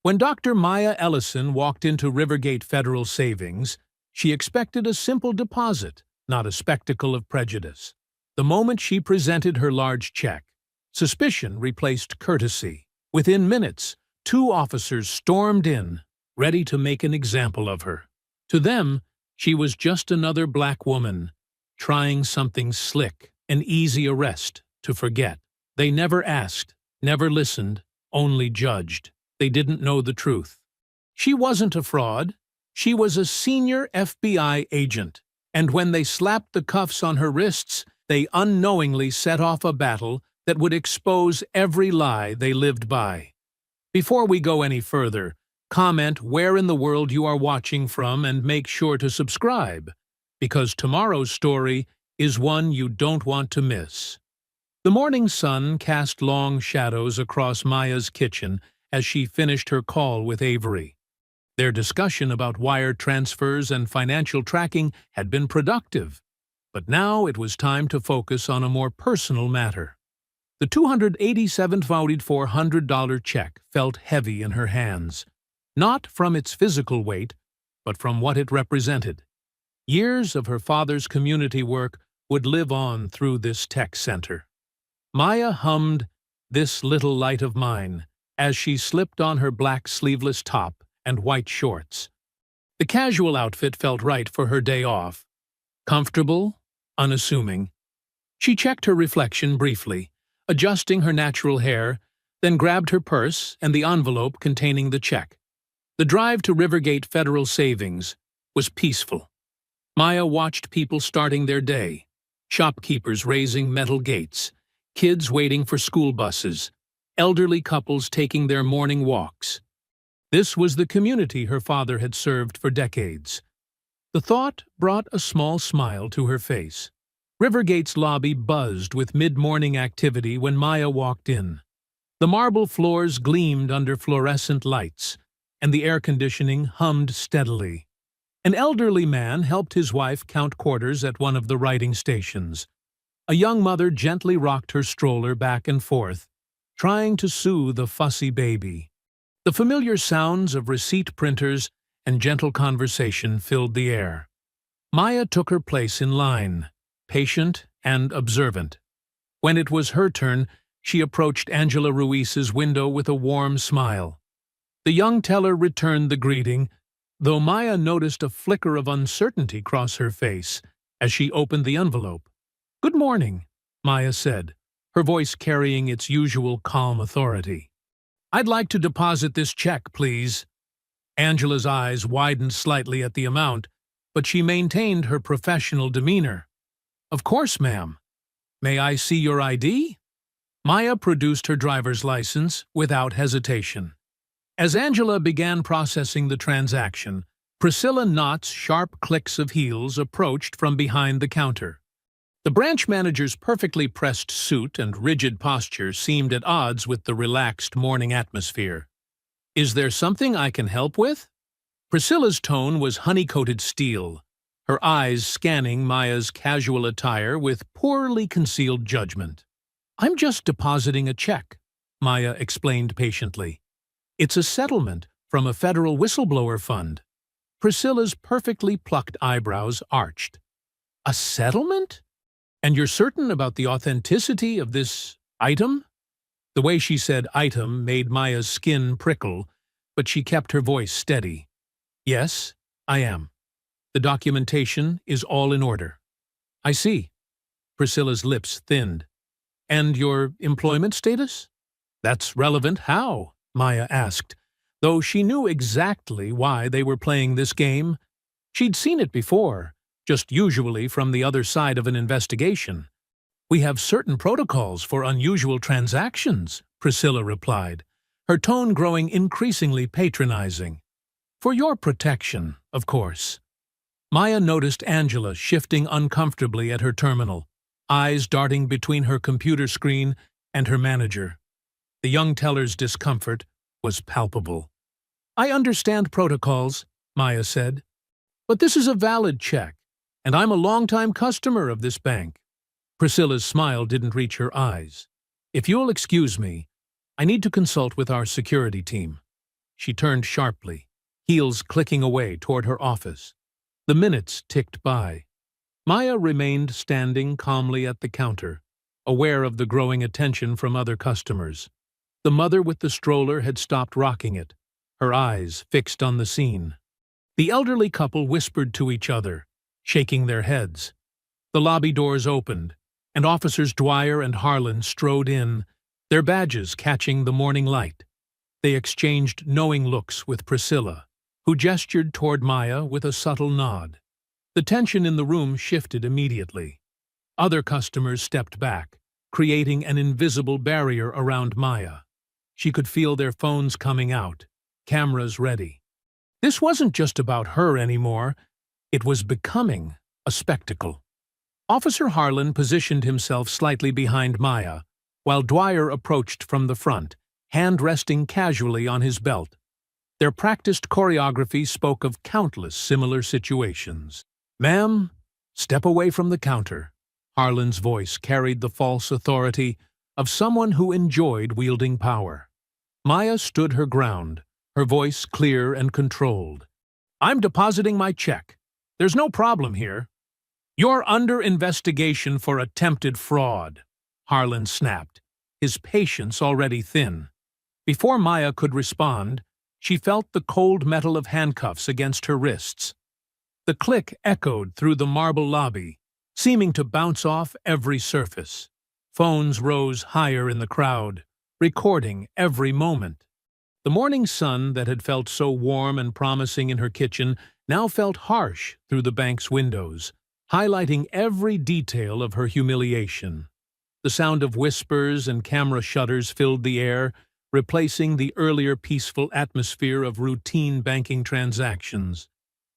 When Dr. Maya Ellison walked into Rivergate Federal Savings, she expected a simple deposit, not a spectacle of prejudice. The moment she presented her large check, suspicion replaced courtesy. Within minutes, two officers stormed in, ready to make an example of her. To them, she was just another black woman, trying something slick, an easy arrest to forget. They never asked, never listened, only judged. They didn't know the truth. She wasn't a fraud. She was a senior FBI agent. And when they slapped the cuffs on her wrists, they unknowingly set off a battle that would expose every lie they lived by. Before we go any further, comment where in the world you are watching from and make sure to subscribe, because tomorrow's story is one you don't want to miss. The morning sun cast long shadows across Maya's kitchen as she finished her call with Avery. Their discussion about wire transfers and financial tracking had been productive, but now it was time to focus on a more personal matter. The $287,400 check felt heavy in her hands, not from its physical weight, but from what it represented. Years of her father's community work would live on through this tech center. Maya hummed "This Little Light of Mine" as she slipped on her black sleeveless top and white shorts. The casual outfit felt right for her day off. Comfortable, unassuming. She checked her reflection briefly, adjusting her natural hair, then grabbed her purse and the envelope containing the check. The drive to Rivergate Federal Savings was peaceful. Maya watched people starting their day, shopkeepers raising metal gates, kids waiting for school buses, elderly couples taking their morning walks. This was the community her father had served for decades. The thought brought a small smile to her face. Rivergate's lobby buzzed with mid-morning activity when Maya walked in. The marble floors gleamed under fluorescent lights, and the air conditioning hummed steadily. An elderly man helped his wife count quarters at one of the writing stations. A young mother gently rocked her stroller back and forth, trying to soothe a fussy baby. The familiar sounds of receipt printers and gentle conversation filled the air. Maya took her place in line, patient and observant. When it was her turn, she approached Angela Ruiz's window with a warm smile. The young teller returned the greeting, though Maya noticed a flicker of uncertainty cross her face as she opened the envelope. "Good morning," Maya said, her voice carrying its usual calm authority. "I'd like to deposit this check, please." Angela's eyes widened slightly at the amount, but she maintained her professional demeanor. "Of course, ma'am. May I see your ID?" Maya produced her driver's license without hesitation. As Angela began processing the transaction, Priscilla Knott's sharp clicks of heels approached from behind the counter. The branch manager's perfectly pressed suit and rigid posture seemed at odds with the relaxed morning atmosphere. "Is there something I can help with?" Priscilla's tone was honey-coated steel, her eyes scanning Maya's casual attire with poorly concealed judgment. "I'm just depositing a check," Maya explained patiently. "It's a settlement from a federal whistleblower fund." Priscilla's perfectly plucked eyebrows arched. "A settlement? And you're certain about the authenticity of this item?" The way she said item made Maya's skin prickle, but she kept her voice steady. "Yes, I am. The documentation is all in order." "I see." Priscilla's lips thinned. "And your employment status?" "That's relevant how?" Maya asked, though she knew exactly why they were playing this game. She'd seen it before, just usually from the other side of an investigation. "We have certain protocols for unusual transactions," Priscilla replied, her tone growing increasingly patronizing. "For your protection, of course." Maya noticed Angela shifting uncomfortably at her terminal, eyes darting between her computer screen and her manager. The young teller's discomfort was palpable. "I understand protocols," Maya said, "but this is a valid check, and I'm a long-time customer of this bank." Priscilla's smile didn't reach her eyes. "If you'll excuse me, I need to consult with our security team." She turned sharply, heels clicking away toward her office. The minutes ticked by. Maya remained standing calmly at the counter, aware of the growing attention from other customers. The mother with the stroller had stopped rocking it, her eyes fixed on the scene. The elderly couple whispered to each other, shaking their heads. The lobby doors opened, and Officers Dwyer and Harlan strode in, their badges catching the morning light. They exchanged knowing looks with Priscilla, who gestured toward Maya with a subtle nod. The tension in the room shifted immediately. Other customers stepped back, creating an invisible barrier around Maya. She could feel their phones coming out, cameras ready. This wasn't just about her anymore, it was becoming a spectacle. Officer Harlan positioned himself slightly behind Maya, while Dwyer approached from the front, hand resting casually on his belt. Their practiced choreography spoke of countless similar situations. "Ma'am, step away from the counter." Harlan's voice carried the false authority of someone who enjoyed wielding power. Maya stood her ground, her voice clear and controlled. "I'm depositing my check. There's no problem here." "You're under investigation for attempted fraud," Harlan snapped, his patience already thin. Before Maya could respond, she felt the cold metal of handcuffs against her wrists. The click echoed through the marble lobby, seeming to bounce off every surface. Phones rose higher in the crowd, recording every moment. The morning sun that had felt so warm and promising in her kitchen now felt harsh through the bank's windows, highlighting every detail of her humiliation. The sound of whispers and camera shutters filled the air, replacing the earlier peaceful atmosphere of routine banking transactions.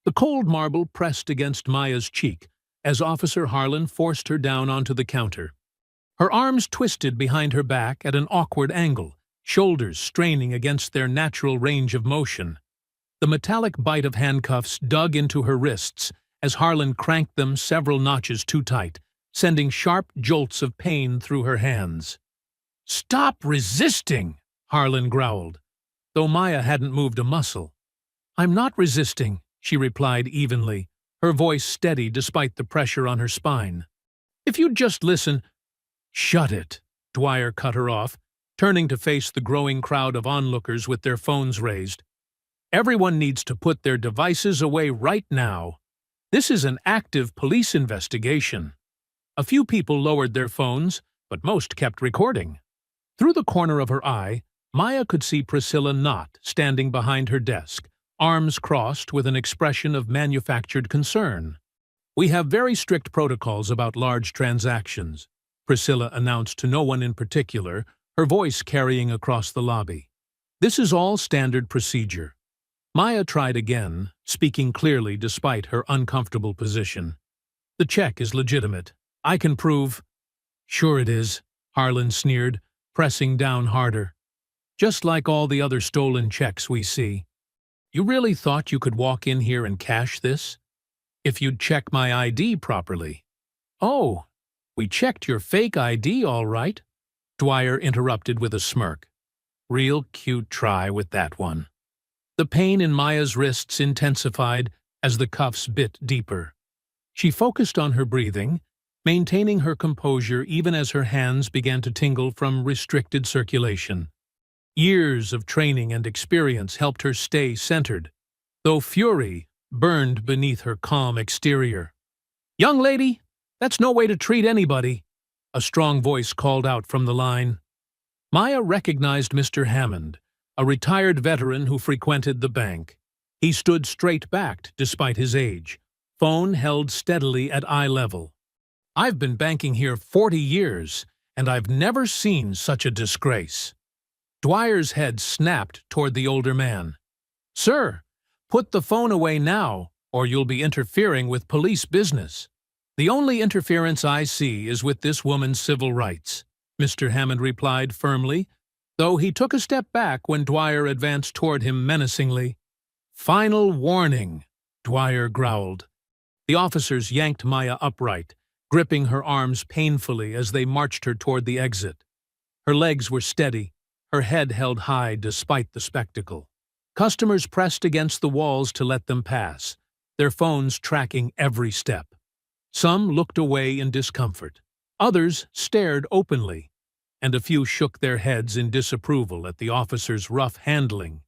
The cold marble pressed against Maya's cheek as Officer Harlan forced her down onto the counter. Her arms twisted behind her back at an awkward angle, shoulders straining against their natural range of motion. The metallic bite of handcuffs dug into her wrists as Harlan cranked them several notches too tight, sending sharp jolts of pain through her hands. "Stop resisting!" Harlan growled, though Maya hadn't moved a muscle. "I'm not resisting," she replied evenly, her voice steady despite the pressure on her spine. "If you'd just listen—" "Shut it," Dwyer cut her off, turning to face the growing crowd of onlookers with their phones raised. "Everyone needs to put their devices away right now. This is an active police investigation." A few people lowered their phones, but most kept recording. Through the corner of her eye, Maya could see Priscilla Knott standing behind her desk, arms crossed with an expression of manufactured concern. "We have very strict protocols about large transactions," Priscilla announced to no one in particular, her voice carrying across the lobby. "This is all standard procedure." Maya tried again, speaking clearly despite her uncomfortable position. "The check is legitimate. I can prove—" "Sure it is," Harlan sneered, pressing down harder. "Just like all the other stolen checks we see. You really thought you could walk in here and cash this? If you'd check my ID properly." "Oh, we checked your fake ID all right," Dwyer interrupted with a smirk. "Real cute try with that one." The pain in Maya's wrists intensified as the cuffs bit deeper. She focused on her breathing, maintaining her composure even as her hands began to tingle from restricted circulation. Years of training and experience helped her stay centered, though fury burned beneath her calm exterior. "Young lady, that's no way to treat anybody," a strong voice called out from the line. Maya recognized Mr. Hammond, a retired veteran who frequented the bank. He stood straight-backed despite his age, phone held steadily at eye level. "I've been banking here 40 years, and I've never seen such a disgrace." Dwyer's head snapped toward the older man. "Sir, put the phone away now, or you'll be interfering with police business." "The only interference I see is with this woman's civil rights," Mr. Hammond replied firmly, though he took a step back when Dwyer advanced toward him menacingly. "Final warning," Dwyer growled. The officers yanked Maya upright, gripping her arms painfully as they marched her toward the exit. Her legs were steady, her head held high despite the spectacle. Customers pressed against the walls to let them pass, their phones tracking every step. Some looked away in discomfort. Others stared openly, and a few shook their heads in disapproval at the officer's rough handling.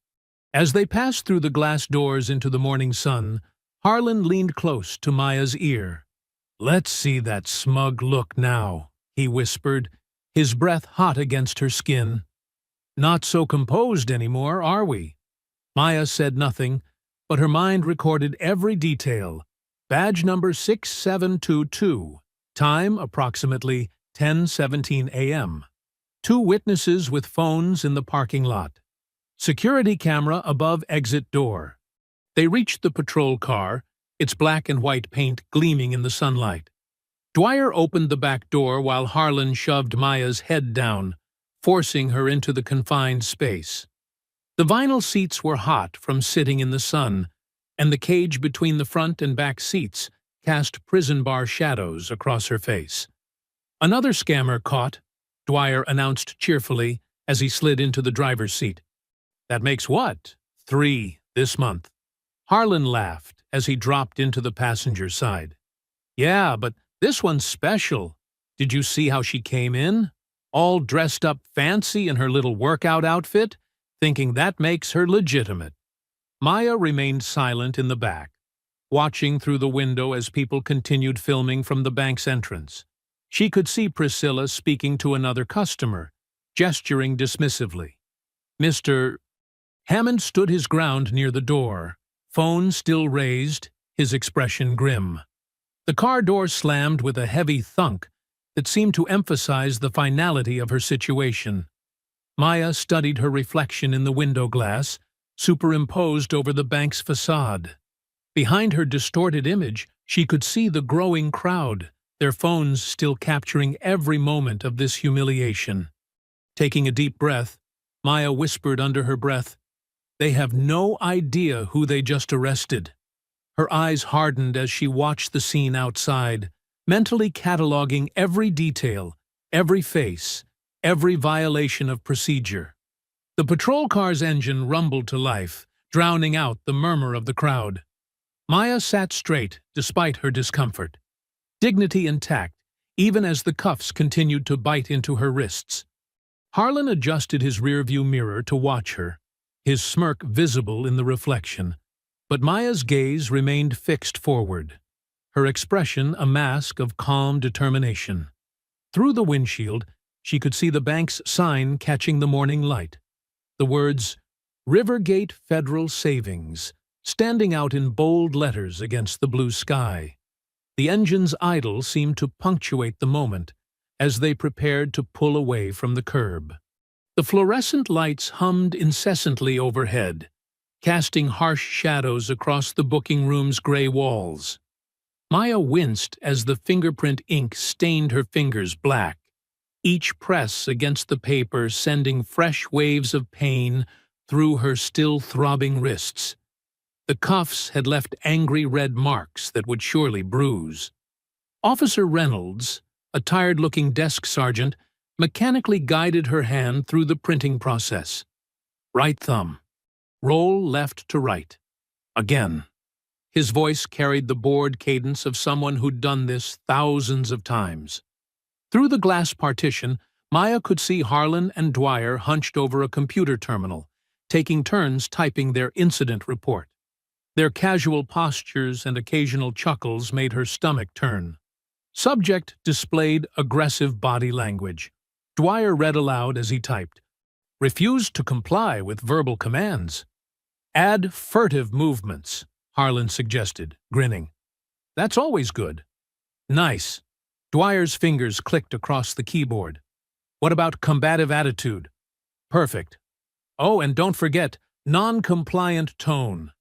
As they passed through the glass doors into the morning sun, Harlan leaned close to Maya's ear. "Let's see that smug look now," he whispered, his breath hot against her skin. "Not so composed anymore, are we?" Maya said nothing, but her mind recorded every detail. Badge number 6722, time approximately 10:17 a.m. 2 witnesses with phones in the parking lot. Security camera above exit door. They reached the patrol car, its black and white paint gleaming in the sunlight. Dwyer opened the back door while Harlan shoved Maya's head down, forcing her into the confined space. The vinyl seats were hot from sitting in the sun, and the cage between the front and back seats cast prison bar shadows across her face. "Another scammer caught," Dwyer announced cheerfully as he slid into the driver's seat. "That makes what? 3 this month." Harlan laughed as he dropped into the passenger side. "Yeah, but this one's special. Did you see how she came in? All dressed up fancy in her little workout outfit, thinking that makes her legitimate." Maya remained silent in the back, watching through the window as people continued filming from the bank's entrance. She could see Priscilla speaking to another customer, gesturing dismissively. Mr. Hammond stood his ground near the door, phone still raised, his expression grim. The car door slammed with a heavy thunk that seemed to emphasize the finality of her situation. Maya studied her reflection in the window glass, superimposed over the bank's facade. Behind her distorted image, she could see the growing crowd, their phones still capturing every moment of this humiliation. Taking a deep breath, Maya whispered under her breath, "They have no idea who they just arrested." Her eyes hardened as she watched the scene outside, mentally cataloging every detail, every face, every violation of procedure. The patrol car's engine rumbled to life, drowning out the murmur of the crowd. Maya sat straight despite her discomfort, dignity intact, even as the cuffs continued to bite into her wrists. Harlan adjusted his rearview mirror to watch her, his smirk visible in the reflection, but Maya's gaze remained fixed forward, her expression a mask of calm determination. Through the windshield, she could see the bank's sign catching the morning light. The words, "Rivergate Federal Savings," standing out in bold letters against the blue sky. The engine's idle seemed to punctuate the moment as they prepared to pull away from the curb. The fluorescent lights hummed incessantly overhead, casting harsh shadows across the booking room's gray walls. Maya winced as the fingerprint ink stained her fingers black, each press against the paper sending fresh waves of pain through her still throbbing wrists. The cuffs had left angry red marks that would surely bruise. Officer Reynolds, a tired-looking desk sergeant, mechanically guided her hand through the printing process. Right thumb. Roll left to right. Again. His voice carried the bored cadence of someone who'd done this thousands of times. Through the glass partition, Maya could see Harlan and Dwyer hunched over a computer terminal, taking turns typing their incident report. Their casual postures and occasional chuckles made her stomach turn. Subject displayed aggressive body language. Dwyer read aloud as he typed, "Refused to comply with verbal commands." "Add furtive movements," Harlan suggested, grinning. "That's always good." "Nice." Dwyer's fingers clicked across the keyboard. "What about combative attitude?" "Perfect." "Oh, and don't forget, non-compliant tone."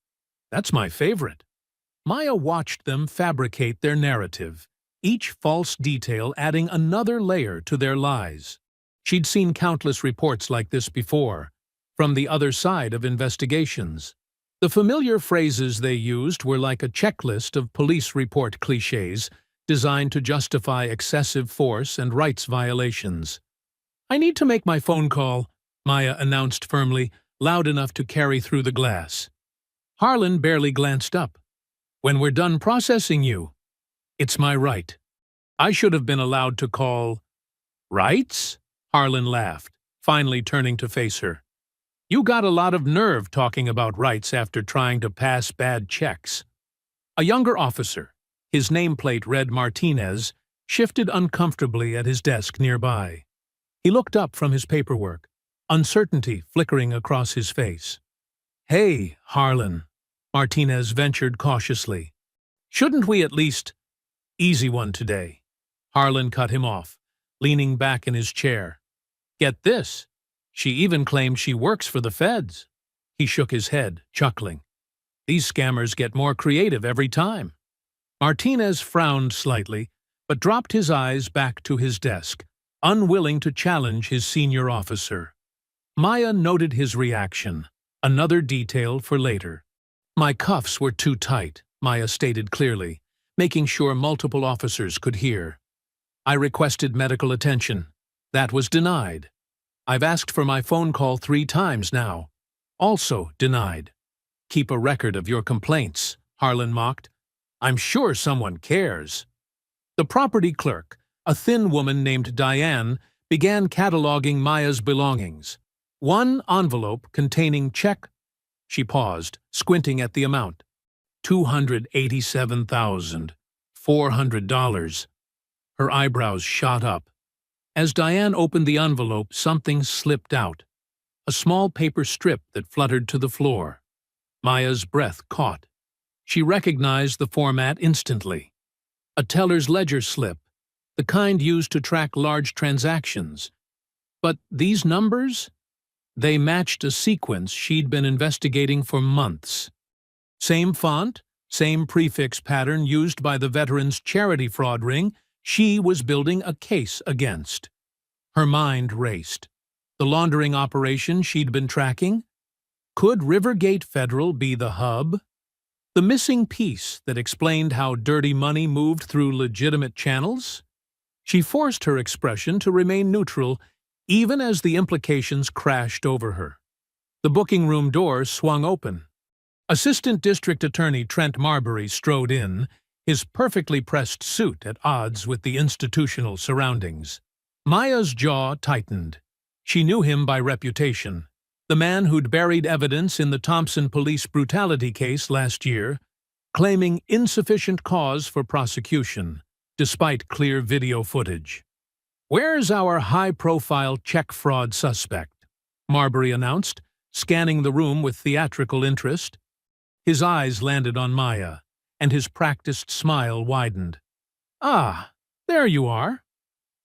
"That's my favorite." Maya watched them fabricate their narrative, each false detail adding another layer to their lies. She'd seen countless reports like this before, from the other side of investigations. The familiar phrases they used were like a checklist of police report clichés designed to justify excessive force and rights violations. "I need to make my phone call," Maya announced firmly, loud enough to carry through the glass. Harlan barely glanced up. "When we're done processing you, it's my right. I should have been allowed to call—" "Rights?" Harlan laughed, finally turning to face her. "You got a lot of nerve talking about rights after trying to pass bad checks." A younger officer, his nameplate read Martinez, shifted uncomfortably at his desk nearby. He looked up from his paperwork, uncertainty flickering across his face. "Hey, Harlan," Martinez ventured cautiously. "Shouldn't we at least—" "Easy one today." Harlan cut him off, leaning back in his chair. "Get this. She even claimed she works for the feds." He shook his head, chuckling. "These scammers get more creative every time." Martinez frowned slightly, but dropped his eyes back to his desk, unwilling to challenge his senior officer. Maya noted his reaction, another detail for later. "My cuffs were too tight," Maya stated clearly, making sure multiple officers could hear. "I requested medical attention. That was denied. I've asked for my phone call 3 times now. Also denied." "Keep a record of your complaints," Harlan mocked. "I'm sure someone cares." The property clerk, a thin woman named Diane, began cataloging Maya's belongings. One envelope containing check. She paused, squinting at the amount. $287,400. Her eyebrows shot up. As Diane opened the envelope, something slipped out. A small paper strip that fluttered to the floor. Maya's breath caught. She recognized the format instantly. A teller's ledger slip, the kind used to track large transactions. But these numbers? They matched a sequence she'd been investigating for months. Same font, same prefix pattern used by the veterans' charity fraud ring she was building a case against. Her mind raced. The laundering operation she'd been tracking? Could Rivergate Federal be the hub? The missing piece that explained how dirty money moved through legitimate channels? She forced her expression to remain neutral, even as the implications crashed over her. The booking room door swung open. Assistant District Attorney Trent Marbury strode in, his perfectly pressed suit at odds with the institutional surroundings. Maya's jaw tightened. She knew him by reputation. The man who'd buried evidence in the Thompson police brutality case last year, claiming insufficient cause for prosecution, despite clear video footage. "Where's our high-profile check fraud suspect?" Marbury announced, scanning the room with theatrical interest. His eyes landed on Maya, and his practiced smile widened. "Ah, there you are."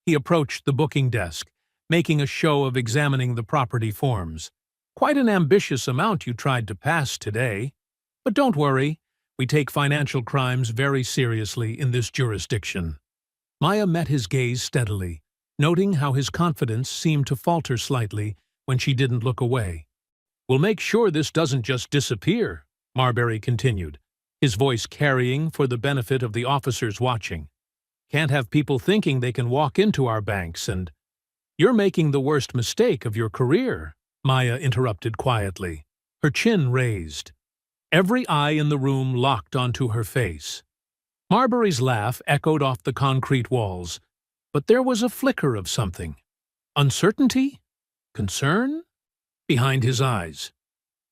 He approached the booking desk, making a show of examining the property forms. "Quite an ambitious amount you tried to pass today. But don't worry, we take financial crimes very seriously in this jurisdiction." Maya met his gaze steadily, noting how his confidence seemed to falter slightly when she didn't look away. "We'll make sure this doesn't just disappear," Marbury continued, his voice carrying for the benefit of the officers watching. "Can't have people thinking they can walk into our banks and—" "You're making the worst mistake of your career," Maya interrupted quietly, her chin raised. Every eye in the room locked onto her face. Marbury's laugh echoed off the concrete walls, but there was a flicker of something. Uncertainty? Concern? Behind his eyes.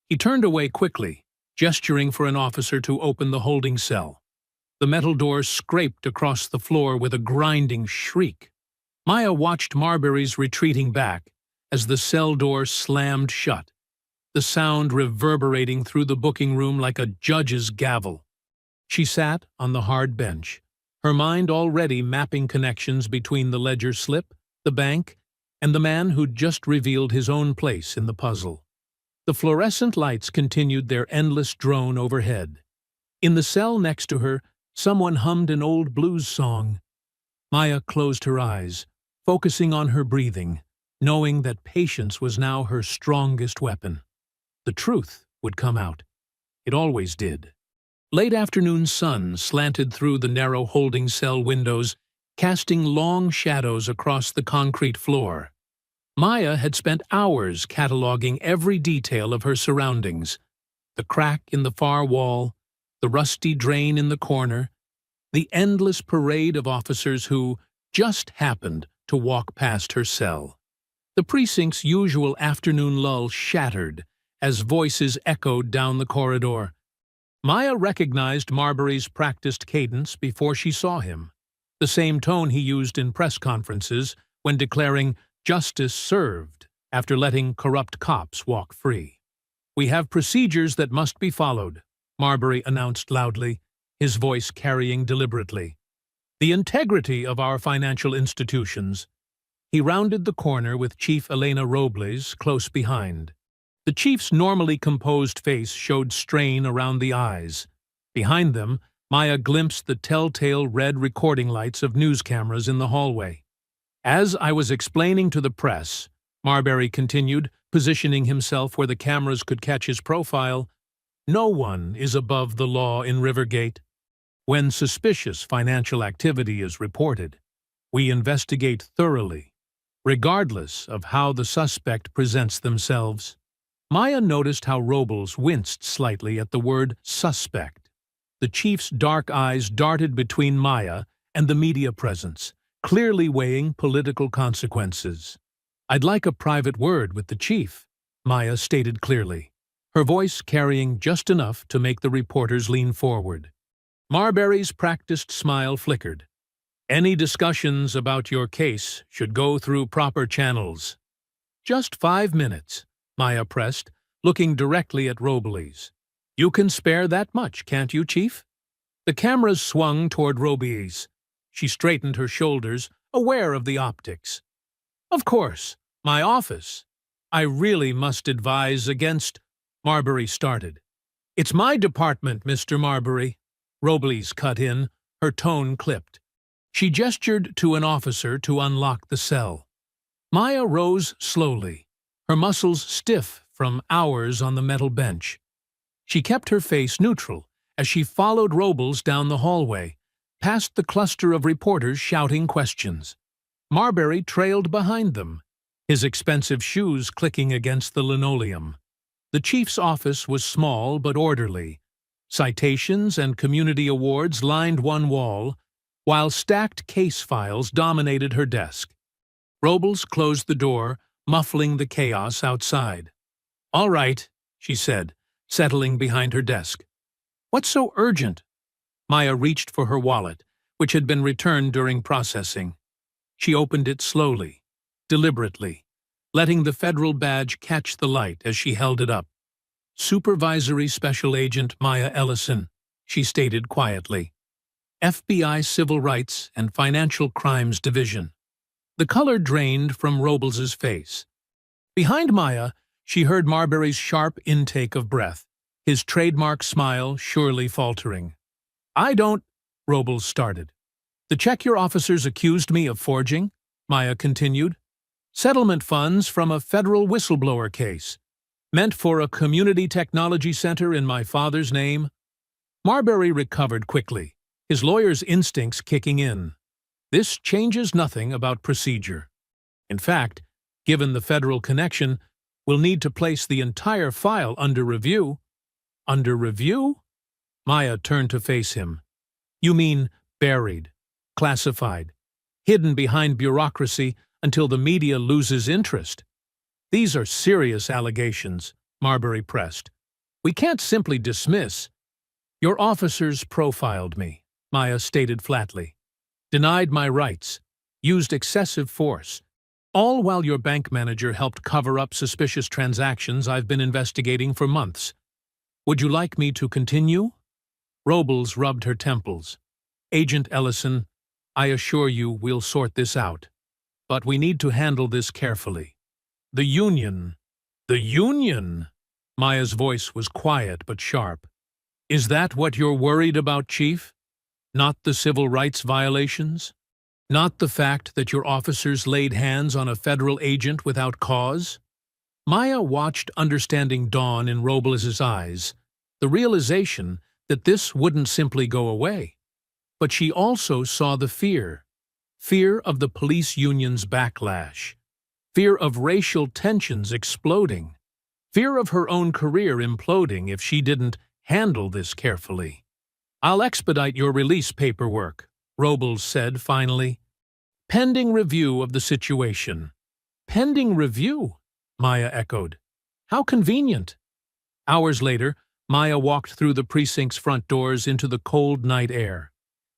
He turned away quickly, gesturing for an officer to open the holding cell. The metal door scraped across the floor with a grinding shriek. Maya watched Marbury's retreating back as the cell door slammed shut, the sound reverberating through the booking room like a judge's gavel. She sat on the hard bench, her mind already mapping connections between the ledger slip, the bank, and the man who'd just revealed his own place in the puzzle. The fluorescent lights continued their endless drone overhead. In the cell next to her, someone hummed an old blues song. Maya closed her eyes, focusing on her breathing, knowing that patience was now her strongest weapon. The truth would come out. It always did. Late afternoon sun slanted through the narrow holding cell windows, casting long shadows across the concrete floor. Maya had spent hours cataloging every detail of her surroundings: the crack in the far wall, the rusty drain in the corner, the endless parade of officers who just happened to walk past her cell. The precinct's usual afternoon lull shattered as voices echoed down the corridor. Maya recognized Marbury's practiced cadence before she saw him, the same tone he used in press conferences when declaring justice served after letting corrupt cops walk free. "We have procedures that must be followed," Marbury announced loudly, his voice carrying deliberately. "The integrity of our financial institutions." He rounded the corner with Chief Elena Robles close behind. The chief's normally composed face showed strain around the eyes. Behind them, Maya glimpsed the telltale red recording lights of news cameras in the hallway. "As I was explaining to the press," Marbury continued, positioning himself where the cameras could catch his profile, "no one is above the law in Rivergate. When suspicious financial activity is reported, we investigate thoroughly, regardless of how the suspect presents themselves." Maya noticed how Robles winced slightly at the word suspect. The chief's dark eyes darted between Maya and the media presence, clearly weighing political consequences. "I'd like a private word with the chief," Maya stated clearly, her voice carrying just enough to make the reporters lean forward. Marbury's practiced smile flickered. "Any discussions about your case should go through proper channels." "Just 5 minutes," Maya pressed, looking directly at Robles. "You can spare that much, can't you, Chief?" The cameras swung toward Robles. She straightened her shoulders, aware of the optics. "Of course, my office. I really must advise against—" Marbury started. "It's my department, Mr. Marbury," Robles cut in, her tone clipped. She gestured to an officer to unlock the cell. Maya rose slowly, her muscles stiff from hours on the metal bench. She kept her face neutral as she followed Robles down the hallway, past the cluster of reporters shouting questions. Marbury trailed behind them, his expensive shoes clicking against the linoleum. The chief's office was small but orderly. Citations and community awards lined one wall, while stacked case files dominated her desk. Robles closed the door, muffling the chaos outside. "All right," she said, settling behind her desk. "What's so urgent?" Maya reached for her wallet, which had been returned during processing. She opened it slowly, deliberately, letting the federal badge catch the light as she held it up. "Supervisory Special Agent Maya Ellison," she stated quietly. "FBI Civil Rights and Financial Crimes Division." The color drained from Robles's face. Behind Maya, she heard Marbury's sharp intake of breath, his trademark smile surely faltering. "I don't—" Robles started. "The check your officers accused me of forging," Maya continued. "Settlement funds from a federal whistleblower case, meant for a community technology center in my father's name." Marbury recovered quickly, his lawyer's instincts kicking in. "This changes nothing about procedure. In fact, given the federal connection, we'll need to place the entire file under review." "Under review?" Maya turned to face him. "You mean buried, classified, hidden behind bureaucracy until the media loses interest?" "These are serious allegations," Marbury pressed. "We can't simply dismiss." "Your officers profiled me," Maya stated flatly. "Denied my rights, used excessive force, all while your bank manager helped cover up suspicious transactions I've been investigating for months. Would you like me to continue?" Robles rubbed her temples. "Agent Ellison, I assure you we'll sort this out. But we need to handle this carefully. The union—" "The union?" Maya's voice was quiet but sharp. "Is that what you're worried about, Chief? Not the civil rights violations? Not the fact that your officers laid hands on a federal agent without cause?" Maya watched understanding dawn in Robles's eyes, the realization that this wouldn't simply go away. But she also saw the fear of the police union's backlash, fear of racial tensions exploding, fear of her own career imploding if she didn't handle this carefully. "I'll expedite your release paperwork," Robles said finally. "Pending review of the situation." "Pending review?" Maya echoed. "How convenient." Hours later, Maya walked through the precinct's front doors into the cold night air.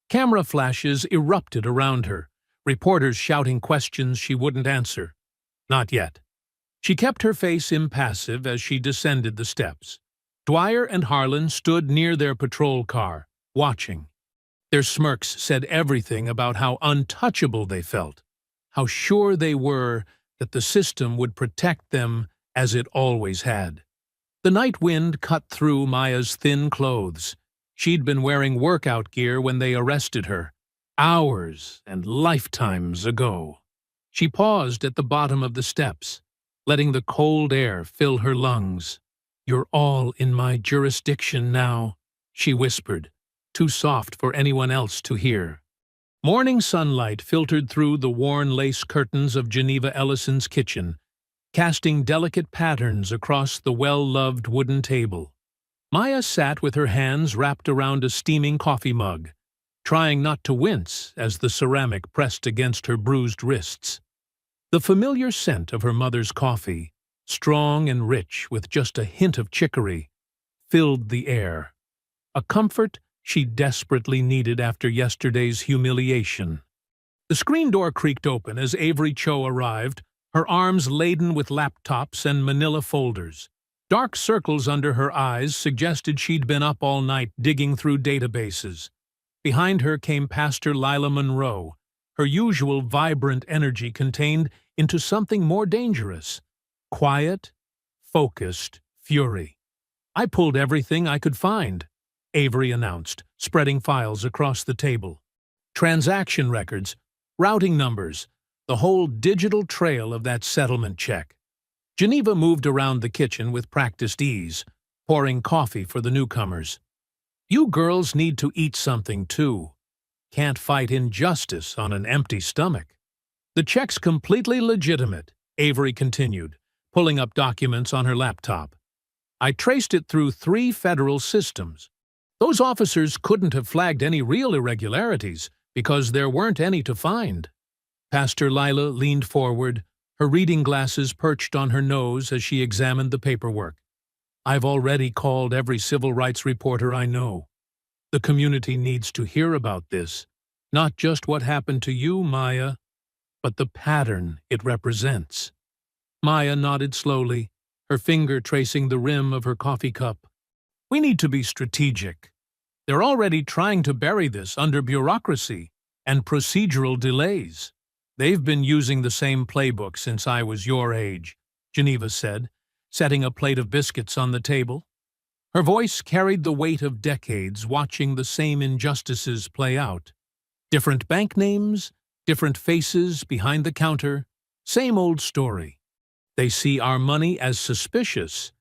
Camera flashes erupted around her, reporters shouting questions she wouldn't answer. Not yet. She kept her face impassive as she descended the steps. Dwyer and Harlan stood near their patrol car, watching. Their smirks said everything about how untouchable they felt, how sure they were that the system would protect them as it always had. The night wind cut through Maya's thin clothes. She'd been wearing workout gear when they arrested her, hours and lifetimes ago. She paused at the bottom of the steps, letting the cold air fill her lungs. "You're all in my jurisdiction now," she whispered, too soft for anyone else to hear. Morning sunlight filtered through the worn lace curtains of Geneva Ellison's kitchen, casting delicate patterns across the well-loved wooden table. Maya sat with her hands wrapped around a steaming coffee mug, trying not to wince as the ceramic pressed against her bruised wrists. The familiar scent of her mother's coffee, strong and rich with just a hint of chicory, filled the air, a comfort she desperately needed after yesterday's humiliation. The screen door creaked open as Avery Cho arrived, her arms laden with laptops and manila folders. Dark circles under her eyes suggested she'd been up all night digging through databases. Behind her came Pastor Lila Monroe, her usual vibrant energy contained into something more dangerous. Quiet, focused fury. "I pulled everything I could find," Avery announced, spreading files across the table. Transaction records, routing numbers, the whole digital trail of that settlement check. Geneva moved around the kitchen with practiced ease, pouring coffee for the newcomers. "You girls need to eat something, too. Can't fight injustice on an empty stomach." "The check's completely legitimate," Avery continued, pulling up documents on her laptop. "I traced it through 3 federal systems. Those officers couldn't have flagged any real irregularities because there weren't any to find." Pastor Lila leaned forward, her reading glasses perched on her nose as she examined the paperwork. "I've already called every civil rights reporter I know. The community needs to hear about this, not just what happened to you, Maya, but the pattern it represents." Maya nodded slowly, her finger tracing the rim of her coffee cup. "We need to be strategic. They're already trying to bury this under bureaucracy and procedural delays. They've been using the same playbook since I was your age," Geneva said, setting a plate of biscuits on the table. Her voice carried the weight of decades watching the same injustices play out. Different bank names, different faces behind the counter, same old story. They see our money as suspicious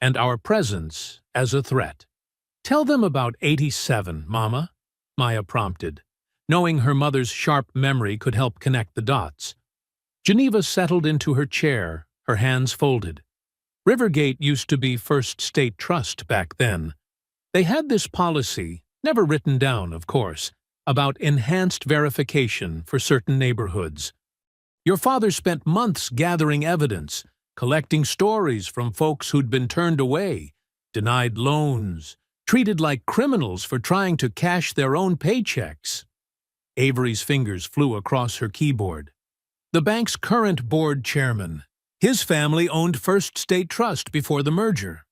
and our presence as a threat. "Tell them about 87, Mama," Maya prompted, knowing her mother's sharp memory could help connect the dots. Geneva settled into her chair, her hands folded. Rivergate used to be First State Trust back then. They had this policy, never written down, of course, about enhanced verification for certain neighborhoods. Your father spent months gathering evidence, collecting stories from folks who'd been turned away, denied loans, treated like criminals for trying to cash their own paychecks. Avery's fingers flew across her keyboard. "The bank's current board chairman. His family owned First State Trust before the merger.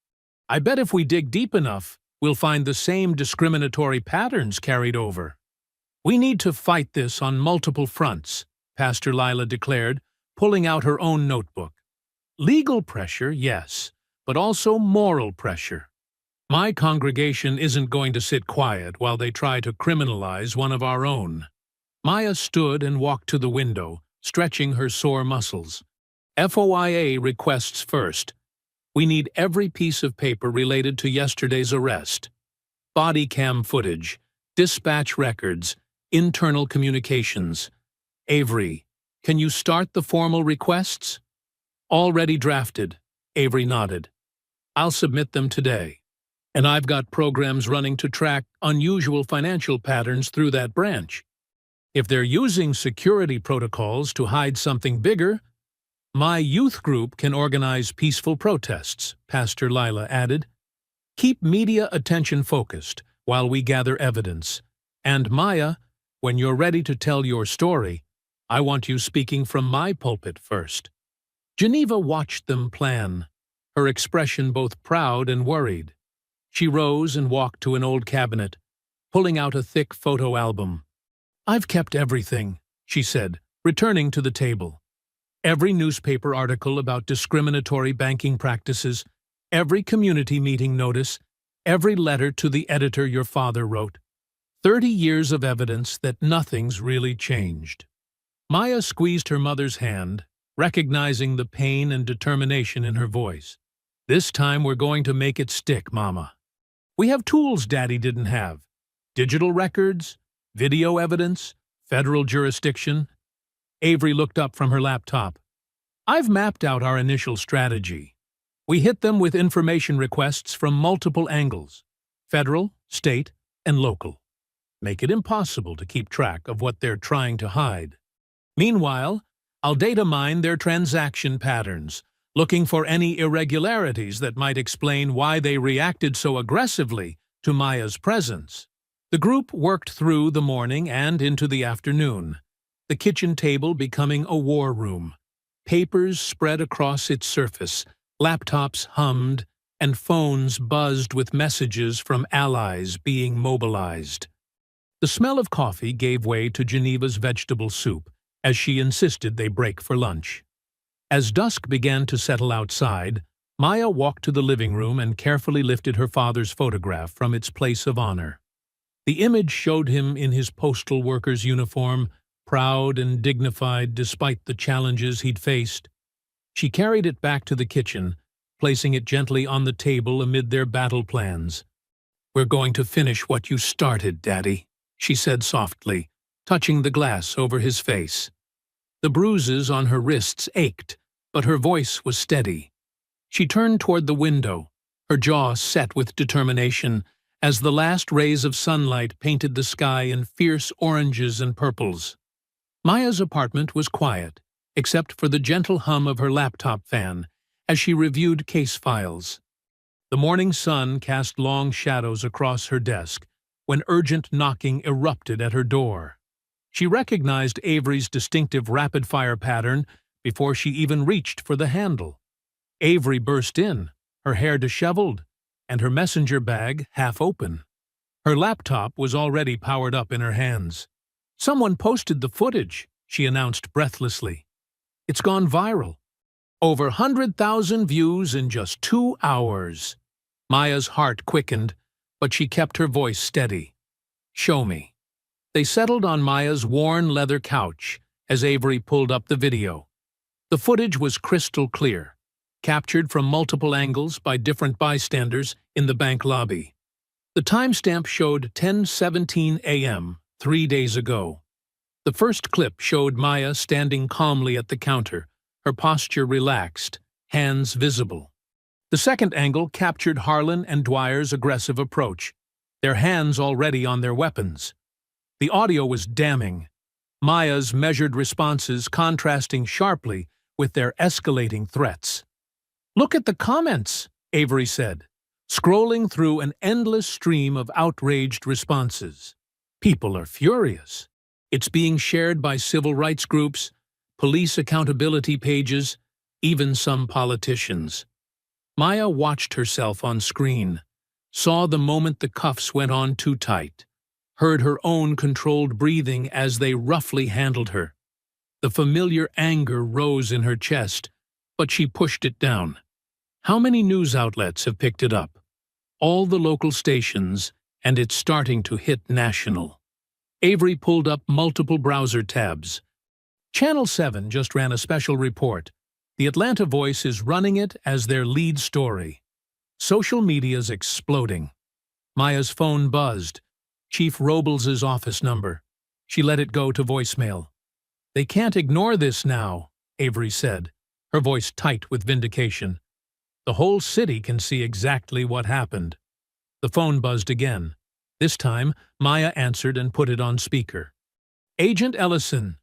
I bet if we dig deep enough, we'll find the same discriminatory patterns carried over." "We need to fight this on multiple fronts," Pastor Lila declared, pulling out her own notebook. "Legal pressure, yes, but also moral pressure. My congregation isn't going to sit quiet while they try to criminalize one of our own." Maya stood and walked to the window, stretching her sore muscles. "FOIA requests first. We need every piece of paper related to yesterday's arrest. Body cam footage, dispatch records, internal communications. Avery, can you start the formal requests?" Already drafted, Avery nodded. I'll submit them today. And I've got programs running to track unusual financial patterns through that branch. If they're using security protocols to hide something bigger, my youth group can organize peaceful protests, Pastor Lila added. Keep media attention focused while we gather evidence. And Maya, when you're ready to tell your story, I want you speaking from my pulpit first. Geneva watched them plan, her expression both proud and worried. She rose and walked to an old cabinet, pulling out a thick photo album. I've kept everything, she said, returning to the table. Every newspaper article about discriminatory banking practices, every community meeting notice, every letter to the editor your father wrote. 30 years of evidence that nothing's really changed. Maya squeezed her mother's hand, recognizing the pain and determination in her voice. This time we're going to make it stick, Mama. We have tools Daddy didn't have. Digital records, video evidence, federal jurisdiction. Avery looked up from her laptop. I've mapped out our initial strategy. We hit them with information requests from multiple angles, federal, state, and local. Make it impossible to keep track of what they're trying to hide. Meanwhile, I'll data mine their transaction patterns, looking for any irregularities that might explain why they reacted so aggressively to Maya's presence. The group worked through the morning and into the afternoon, the kitchen table becoming a war room. Papers spread across its surface, laptops hummed, and phones buzzed with messages from allies being mobilized. The smell of coffee gave way to Geneva's vegetable soup as she insisted they break for lunch. As dusk began to settle outside, Maya walked to the living room and carefully lifted her father's photograph from its place of honor. The image showed him in his postal worker's uniform, proud and dignified despite the challenges he'd faced. She carried it back to the kitchen, placing it gently on the table amid their battle plans. "We're going to finish what you started, Daddy," she said softly, touching the glass over his face. The bruises on her wrists ached, but her voice was steady. She turned toward the window, her jaw set with determination, as the last rays of sunlight painted the sky in fierce oranges and purples. Maya's apartment was quiet, except for the gentle hum of her laptop fan as she reviewed case files. The morning sun cast long shadows across her desk when urgent knocking erupted at her door. She recognized Avery's distinctive rapid-fire pattern before she even reached for the handle. Avery burst in, her hair disheveled, and her messenger bag half open. Her laptop was already powered up in her hands. "Someone posted the footage," she announced breathlessly. "It's gone viral. Over 100,000 views in just 2 hours." Maya's heart quickened, but she kept her voice steady. "Show me." They settled on Maya's worn leather couch as Avery pulled up the video. The footage was crystal clear, captured from multiple angles by different bystanders in the bank lobby. The timestamp showed 10:17 a.m., 3 days ago. The first clip showed Maya standing calmly at the counter, her posture relaxed, hands visible. The second angle captured Harlan and Dwyer's aggressive approach, their hands already on their weapons. The audio was damning, Maya's measured responses contrasting sharply with their escalating threats. "Look at the comments," Avery said, scrolling through an endless stream of outraged responses. "People are furious. It's being shared by civil rights groups, police accountability pages, even some politicians." Maya watched herself on screen, saw the moment the cuffs went on too tight, heard her own controlled breathing as they roughly handled her. The familiar anger rose in her chest, but she pushed it down. How many news outlets have picked it up? All the local stations, and it's starting to hit national. Avery pulled up multiple browser tabs. Channel 7 just ran a special report. The Atlanta Voice is running it as their lead story. Social media's exploding. Maya's phone buzzed. Chief Robles' office number. She let it go to voicemail. "They can't ignore this now," Avery said, her voice tight with vindication. "The whole city can see exactly what happened." The phone buzzed again. This time, Maya answered and put it on speaker. "Agent Ellison,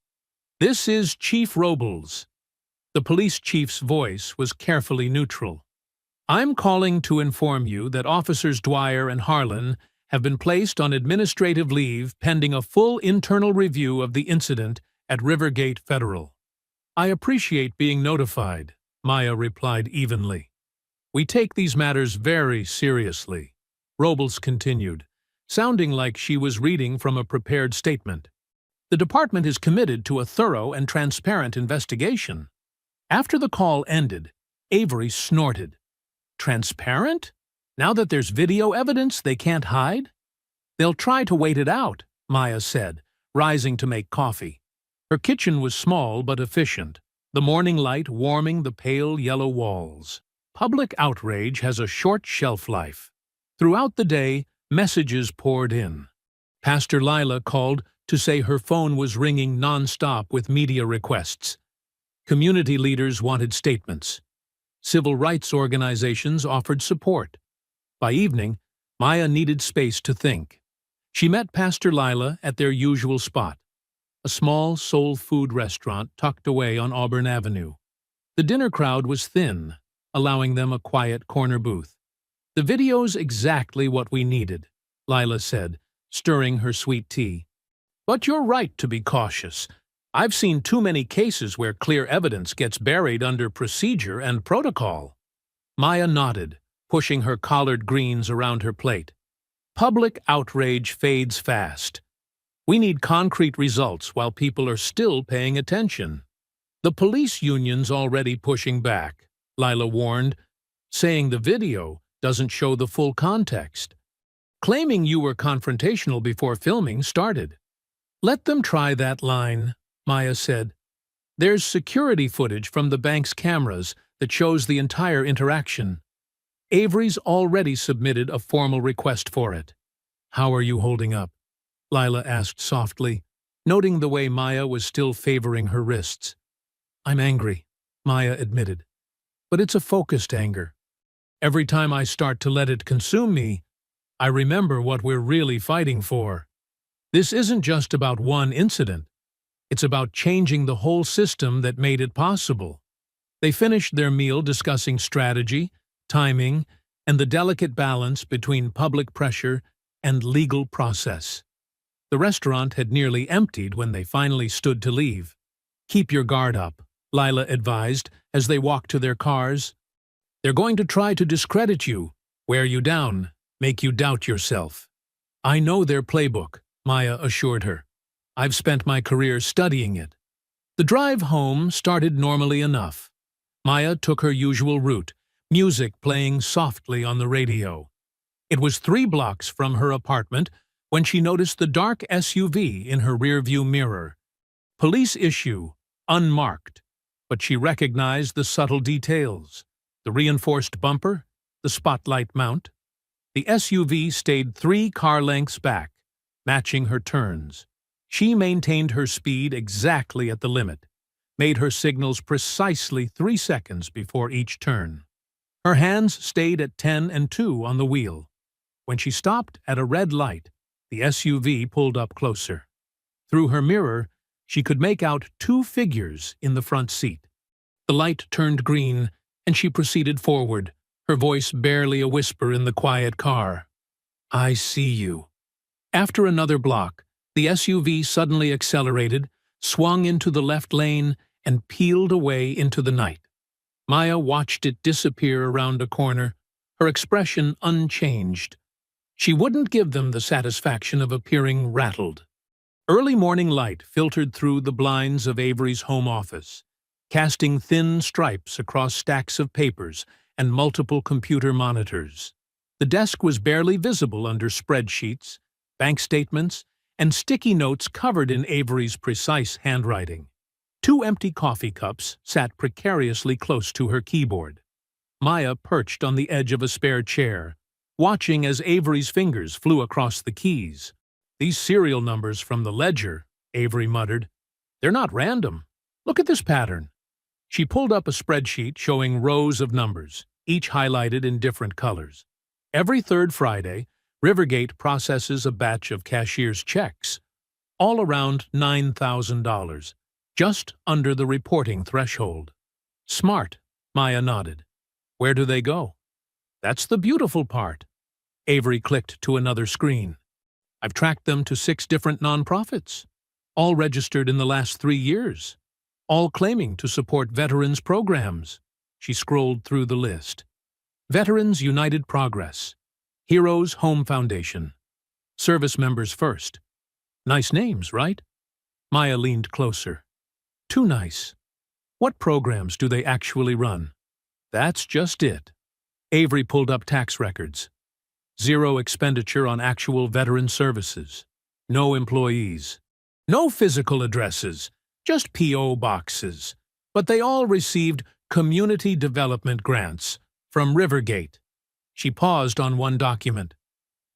this is Chief Robles." The police chief's voice was carefully neutral. "I'm calling to inform you that Officers Dwyer and Harlan have been placed on administrative leave pending a full internal review of the incident at Rivergate Federal." "I appreciate being notified," Maya replied evenly. "We take these matters very seriously," Robles continued, sounding like she was reading from a prepared statement. "The department is committed to a thorough and transparent investigation." After the call ended, Avery snorted. "Transparent? Now that there's video evidence they can't hide?" "They'll try to wait it out," Maya said, rising to make coffee. Her kitchen was small but efficient, the morning light warming the pale yellow walls. Public outrage has a short shelf life. Throughout the day, messages poured in. Pastor Lila called to say her phone was ringing non-stop with media requests. Community leaders wanted statements. Civil rights organizations offered support. By evening, Maya needed space to think. She met Pastor Lila at their usual spot, a small soul food restaurant tucked away on Auburn Avenue. The dinner crowd was thin, allowing them a quiet corner booth. "The video's exactly what we needed," Lila said, stirring her sweet tea. "But you're right to be cautious. I've seen too many cases where clear evidence gets buried under procedure and protocol." Maya nodded, pushing her collard greens around her plate. "Public outrage fades fast. We need concrete results while people are still paying attention." "The police union's already pushing back," Lila warned, saying the video doesn't show the full context. "Claiming you were confrontational before filming started." "Let them try that line," Maya said. "There's security footage from the bank's cameras that shows the entire interaction. Avery's already submitted a formal request for it." "How are you holding up?" Lila asked softly, noting the way Maya was still favoring her wrists. "I'm angry," Maya admitted. "But it's a focused anger. Every time I start to let it consume me, I remember what we're really fighting for. This isn't just about one incident. It's about changing the whole system that made it possible." They finished their meal discussing strategy, timing, and the delicate balance between public pressure and legal process. The restaurant had nearly emptied when they finally stood to leave. "Keep your guard up," Lila advised as they walked to their cars. "They're going to try to discredit you, wear you down, make you doubt yourself." "I know their playbook," Maya assured her. "I've spent my career studying it." The drive home started normally enough. Maya took her usual route, music playing softly on the radio. It was 3 blocks from her apartment when she noticed the dark SUV in her rearview mirror. Police issue, unmarked, but she recognized the subtle details. The reinforced bumper, the spotlight mount. The SUV stayed 3 car lengths back, matching her turns. She maintained her speed exactly at the limit, made her signals precisely 3 seconds before each turn. Her hands stayed at 10 and 2 on the wheel. When she stopped at a red light, the SUV pulled up closer. Through her mirror, she could make out 2 figures in the front seat. The light turned green, and she proceeded forward, her voice barely a whisper in the quiet car. "I see you." After another block, the SUV suddenly accelerated, swung into the left lane, and peeled away into the night. Maya watched it disappear around a corner, her expression unchanged. She wouldn't give them the satisfaction of appearing rattled. Early morning light filtered through the blinds of Avery's home office, casting thin stripes across stacks of papers and multiple computer monitors. The desk was barely visible under spreadsheets, bank statements, and sticky notes covered in Avery's precise handwriting. 2 empty coffee cups sat precariously close to her keyboard. Maya perched on the edge of a spare chair, watching as Avery's fingers flew across the keys. "These serial numbers from the ledger," Avery muttered. "They're not random. Look at this pattern." She pulled up a spreadsheet showing rows of numbers, each highlighted in different colors. Every third Friday, Rivergate processes a batch of cashier's checks, all around $9,000, just under the reporting threshold. Smart, Maya nodded. Where do they go? That's the beautiful part. Avery clicked to another screen. I've tracked them to 6 different nonprofits, all registered in the last 3 years, all claiming to support veterans programs. She scrolled through the list. Veterans United Progress, Heroes Home Foundation, Service Members First. Nice names, right? Maya leaned closer. Too nice. What programs do they actually run? That's just it. Avery pulled up tax records. 0 expenditure on actual veteran services. No employees. No physical addresses, just P.O. boxes. But they all received community development grants from Rivergate. She paused on one document.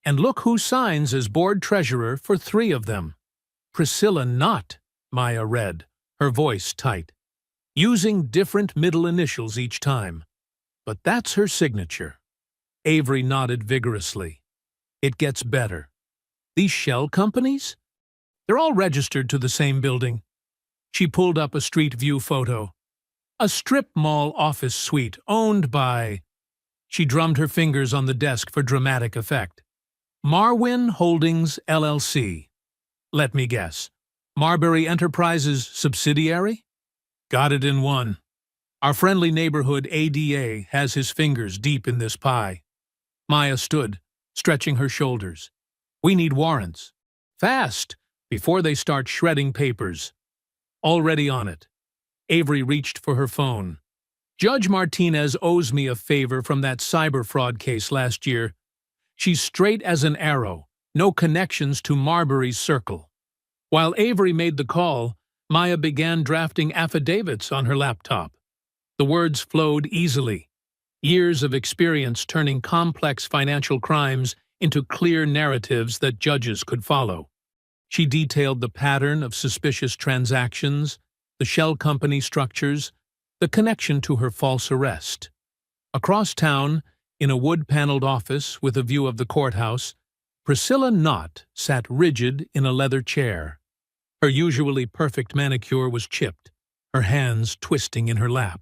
And look who signs as board treasurer for 3 of them. Priscilla Knott, Maya read, her voice tight, using different middle initials each time. But that's her signature. Avery nodded vigorously. It gets better. These shell companies? They're all registered to the same building. She pulled up a street view photo. A strip mall office suite owned by... She drummed her fingers on the desk for dramatic effect. Marwin Holdings, LLC. Let me guess. Marbury Enterprises subsidiary? Got it in one. Our friendly neighborhood ADA has his fingers deep in this pie. Maya stood, stretching her shoulders. We need warrants. Fast, before they start shredding papers. Already on it. Avery reached for her phone. Judge Martinez owes me a favor from that cyber fraud case last year. She's straight as an arrow, no connections to Marbury's circle. While Avery made the call, Maya began drafting affidavits on her laptop. The words flowed easily. Years of experience turning complex financial crimes into clear narratives that judges could follow. She detailed the pattern of suspicious transactions, the shell company structures, the connection to her false arrest. Across town, in a wood-paneled office with a view of the courthouse, Priscilla Knott sat rigid in a leather chair. Her usually perfect manicure was chipped, her hands twisting in her lap.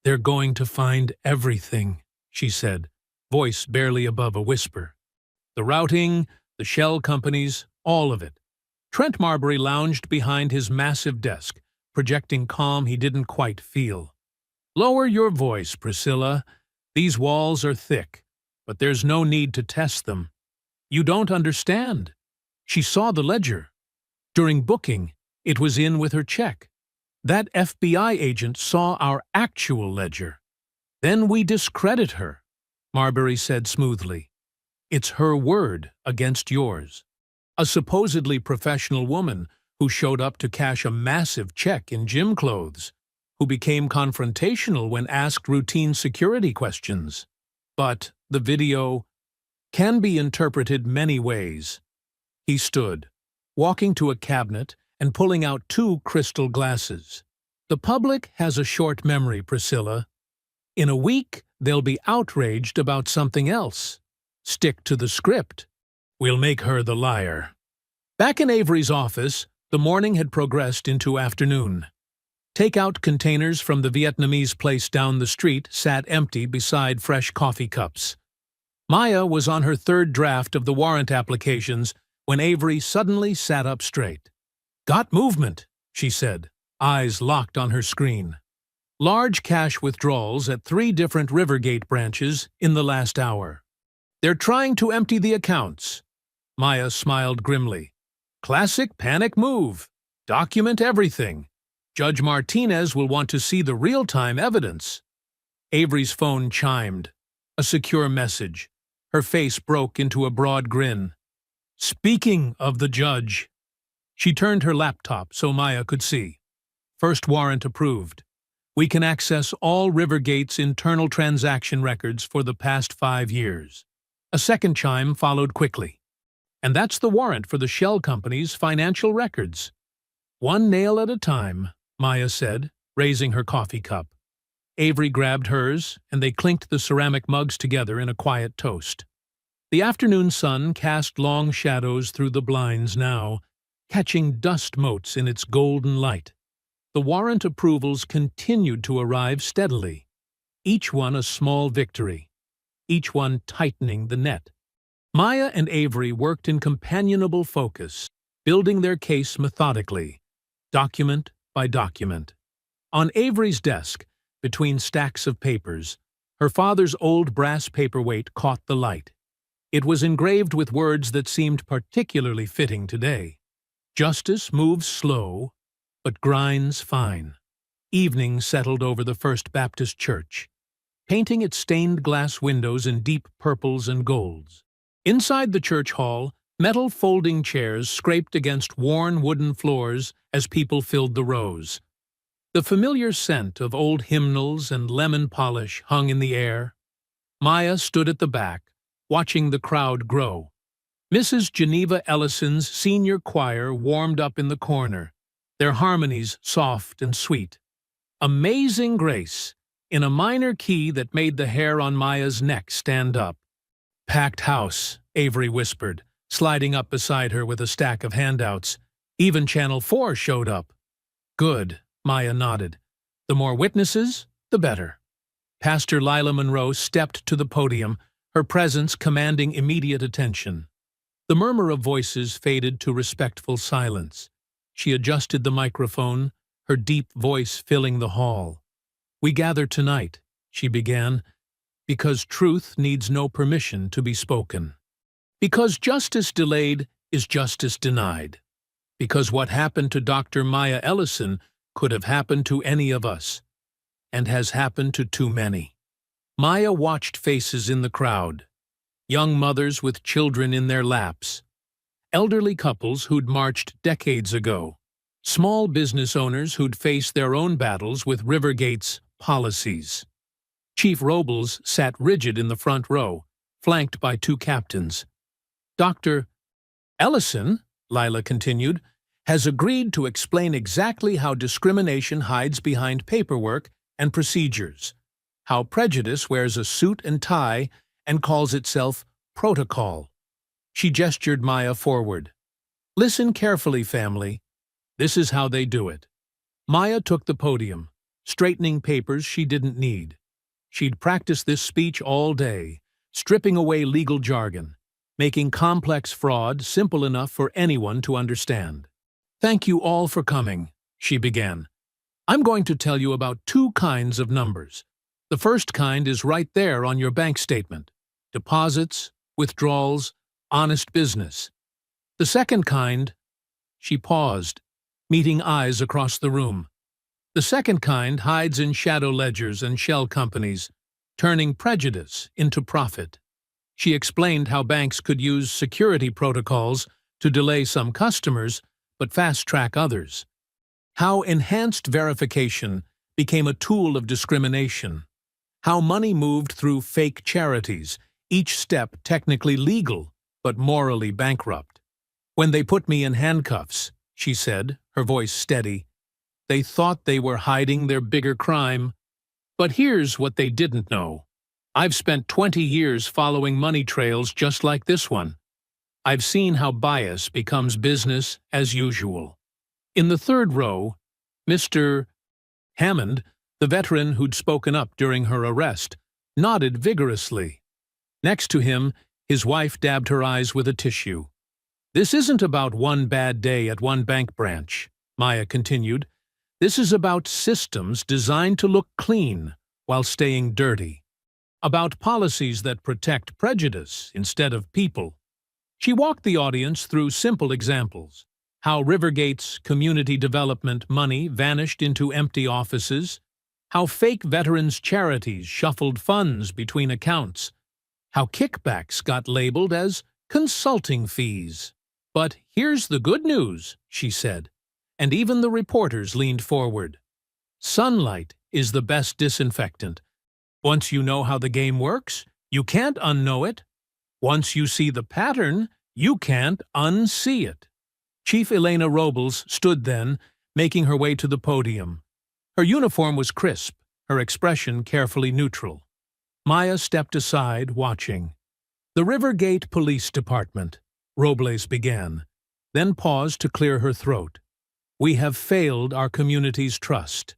They're going to find everything, she said, voice barely above a whisper. The routing, the shell companies, all of it. Trent Marbury lounged behind his massive desk, projecting calm he didn't quite feel. Lower your voice, Priscilla. These walls are thick, but there's no need to test them. You don't understand. She saw the ledger. During booking, it was in with her check. That FBI agent saw our actual ledger. Then we discredit her, Marbury said smoothly. It's her word against yours. A supposedly professional woman who showed up to cash a massive check in gym clothes, who became confrontational when asked routine security questions. But the video can be interpreted many ways. He stood, walking to a cabinet and pulling out 2 crystal glasses. The public has a short memory, Priscilla. In a week, they'll be outraged about something else. Stick to the script. We'll make her the liar. Back in Avery's office, the morning had progressed into afternoon. Takeout containers from the Vietnamese place down the street sat empty beside fresh coffee cups. Maya was on her 3rd draft of the warrant applications when Avery suddenly sat up straight. Got movement, she said, eyes locked on her screen. Large cash withdrawals at 3 different Rivergate branches in the last hour. They're trying to empty the accounts. Maya smiled grimly. Classic panic move. Document everything. Judge Martinez will want to see the real-time evidence. Avery's phone chimed. A secure message. Her face broke into a broad grin. Speaking of the judge. She turned her laptop so Maya could see. First warrant approved. We can access all Rivergate's internal transaction records for the past 5 years. A second chime followed quickly. And that's the warrant for the shell company's financial records. One nail at a time, Maya said, raising her coffee cup. Avery grabbed hers, and they clinked the ceramic mugs together in a quiet toast. The afternoon sun cast long shadows through the blinds now, catching dust motes in its golden light. The warrant approvals continued to arrive steadily, each one a small victory, each one tightening the net. Maya and Avery worked in companionable focus, building their case methodically, document by document. On Avery's desk, between stacks of papers, her father's old brass paperweight caught the light. It was engraved with words that seemed particularly fitting today. Justice moves slow, but grinds fine. Evening settled over the First Baptist Church, painting its stained glass windows in deep purples and golds. Inside the church hall, metal folding chairs scraped against worn wooden floors as people filled the rows. The familiar scent of old hymnals and lemon polish hung in the air. Maya stood at the back, watching the crowd grow. Mrs. Geneva Ellison's senior choir warmed up in the corner, their harmonies soft and sweet. Amazing Grace, in a minor key that made the hair on Maya's neck stand up. Packed house, Avery whispered, sliding up beside her with a stack of handouts. Even Channel 4 showed up. Good, Maya nodded. The more witnesses, the better. Pastor Lila Monroe stepped to the podium, her presence commanding immediate attention. The murmur of voices faded to respectful silence. She adjusted the microphone, her deep voice filling the hall. "We gather tonight," she began, "because truth needs no permission to be spoken. Because justice delayed is justice denied. Because what happened to Dr. Maya Ellison could have happened to any of us, and has happened to too many." Maya watched faces in the crowd. Young mothers with children in their laps. Elderly couples who'd marched decades ago. Small business owners who'd faced their own battles with Rivergate's policies. Chief Robles sat rigid in the front row, flanked by two captains. "Dr. Ellison," Lila continued, "has agreed to explain exactly how discrimination hides behind paperwork and procedures, how prejudice wears a suit and tie and calls itself protocol." She gestured Maya forward. "Listen carefully, family. This is how they do it." Maya took the podium, straightening papers she didn't need. She'd practiced this speech all day, stripping away legal jargon, making complex fraud simple enough for anyone to understand. "Thank you all for coming," she began. "I'm going to tell you about two kinds of numbers. The first kind is right there on your bank statement. Deposits, withdrawals, honest business. The second kind—" She paused, meeting eyes across the room. "The second kind hides in shadow ledgers and shell companies, turning prejudice into profit." She explained how banks could use security protocols to delay some customers but fast-track others. How enhanced verification became a tool of discrimination. How money moved through fake charities, each step technically legal but morally bankrupt. "When they put me in handcuffs," she said, her voice steady, "they thought they were hiding their bigger crime. But here's what they didn't know. I've spent 20 years following money trails just like this one. I've seen how bias becomes business as usual." In the third row, Mr. Hammond, the veteran who'd spoken up during her arrest, nodded vigorously. Next to him, his wife dabbed her eyes with a tissue. "This isn't about one bad day at one bank branch," Maya continued. "This is about systems designed to look clean while staying dirty. About policies that protect prejudice instead of people." She walked the audience through simple examples. How Rivergate's community development money vanished into empty offices. How fake veterans' charities shuffled funds between accounts. How kickbacks got labeled as consulting fees. "But here's the good news," she said, and even the reporters leaned forward. "Sunlight is the best disinfectant. Once you know how the game works, you can't unknow it. Once you see the pattern, you can't unsee it." Chief Elena Robles stood then, making her way to the podium. Her uniform was crisp, her expression carefully neutral. Maya stepped aside, watching. "The Rivergate Police Department," Robles began, then paused to clear her throat. "We have failed our community's trust.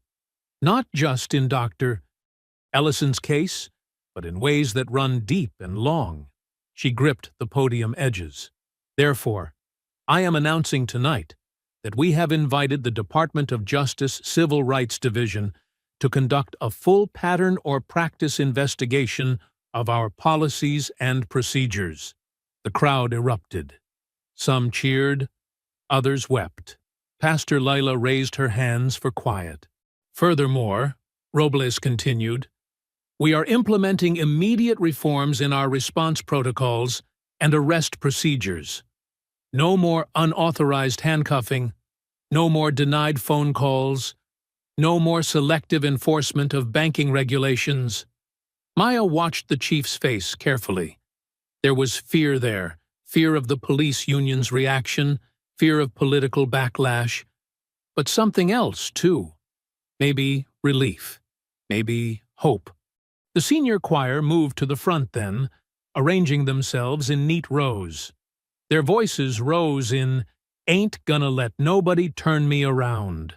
Not just in Dr. Ellison's case, but in ways that run deep and long." She gripped the podium edges. "Therefore, I am announcing tonight that we have invited the Department of Justice Civil Rights Division to conduct a full pattern or practice investigation of our policies and procedures." The crowd erupted. Some cheered, others wept. Pastor Lila raised her hands for quiet. "Furthermore," Robles continued, "we are implementing immediate reforms in our response protocols and arrest procedures. No more unauthorized handcuffing, no more denied phone calls, no more selective enforcement of banking regulations." Maya watched the chief's face carefully. There was fear there, fear of the police union's reaction, fear of political backlash, but something else, too. Maybe relief, maybe hope. The senior choir moved to the front then, arranging themselves in neat rows. Their voices rose in "Ain't Gonna Let Nobody Turn Me Around,"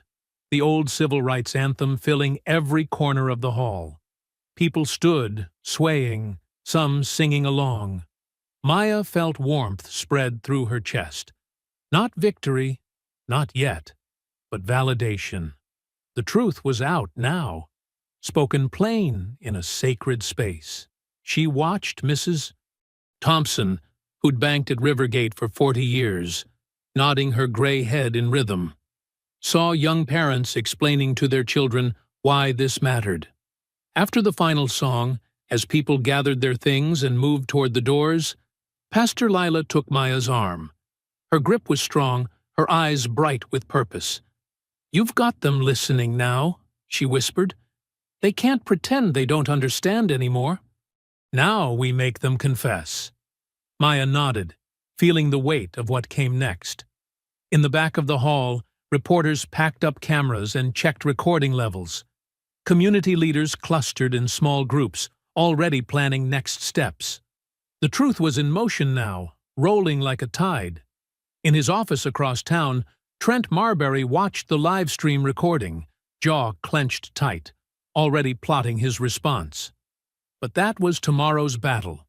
the old civil rights anthem filling every corner of the hall. People stood, swaying, some singing along. Maya felt warmth spread through her chest. Not victory, not yet, but validation. The truth was out now, spoken plain in a sacred space. She watched Mrs. Thompson, who'd banked at Rivergate for 40 years, nodding her gray head in rhythm. Saw young parents explaining to their children why this mattered. After the final song, as people gathered their things and moved toward the doors, Pastor Lila took Maya's arm. Her grip was strong, her eyes bright with purpose. "You've got them listening now," she whispered. "They can't pretend they don't understand anymore. Now we make them confess." Maya nodded, feeling the weight of what came next. In the back of the hall, reporters packed up cameras and checked recording levels. Community leaders clustered in small groups, already planning next steps. The truth was in motion now, rolling like a tide. In his office across town, Trent Marbury watched the live stream recording, jaw clenched tight, already plotting his response. But that was tomorrow's battle.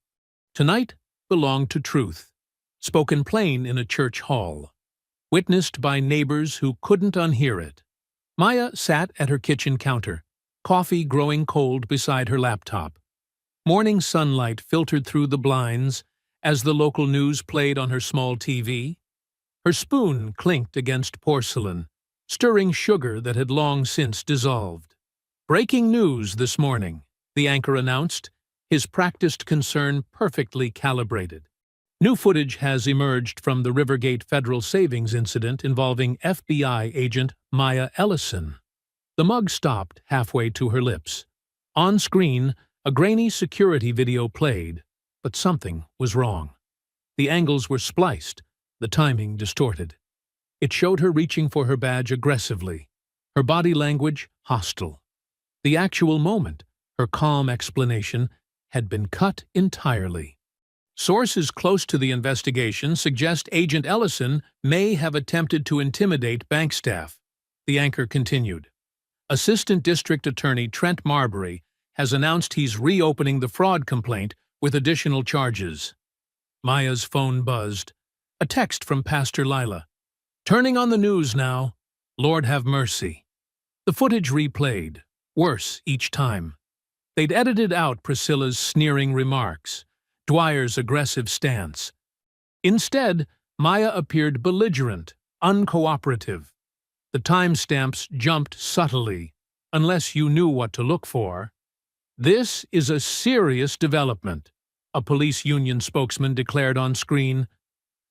Tonight belonged to truth, spoken plain in a church hall, witnessed by neighbors who couldn't unhear it. Maya sat at her kitchen counter, coffee growing cold beside her laptop. Morning sunlight filtered through the blinds as the local news played on her small TV. Her spoon clinked against porcelain, stirring sugar that had long since dissolved. "Breaking news this morning," the anchor announced, his practiced concern perfectly calibrated. "New footage has emerged from the Rivergate Federal Savings incident involving FBI agent Maya Ellison." The mug stopped halfway to her lips. On screen, a grainy security video played, but something was wrong. The angles were spliced, the timing distorted. It showed her reaching for her badge aggressively, her body language hostile. The actual moment, her calm explanation, had been cut entirely. "Sources close to the investigation suggest Agent Ellison may have attempted to intimidate bank staff," the anchor continued. "Assistant District Attorney Trent Marbury has announced he's reopening the fraud complaint with additional charges." Maya's phone buzzed. A text from Pastor Lila. "Turning on the news now. Lord have mercy." The footage replayed, worse each time. They'd edited out Priscilla's sneering remarks, Dwyer's aggressive stance. Instead, Maya appeared belligerent, uncooperative. The timestamps jumped subtly, unless you knew what to look for. "This is a serious development," a police union spokesman declared on screen.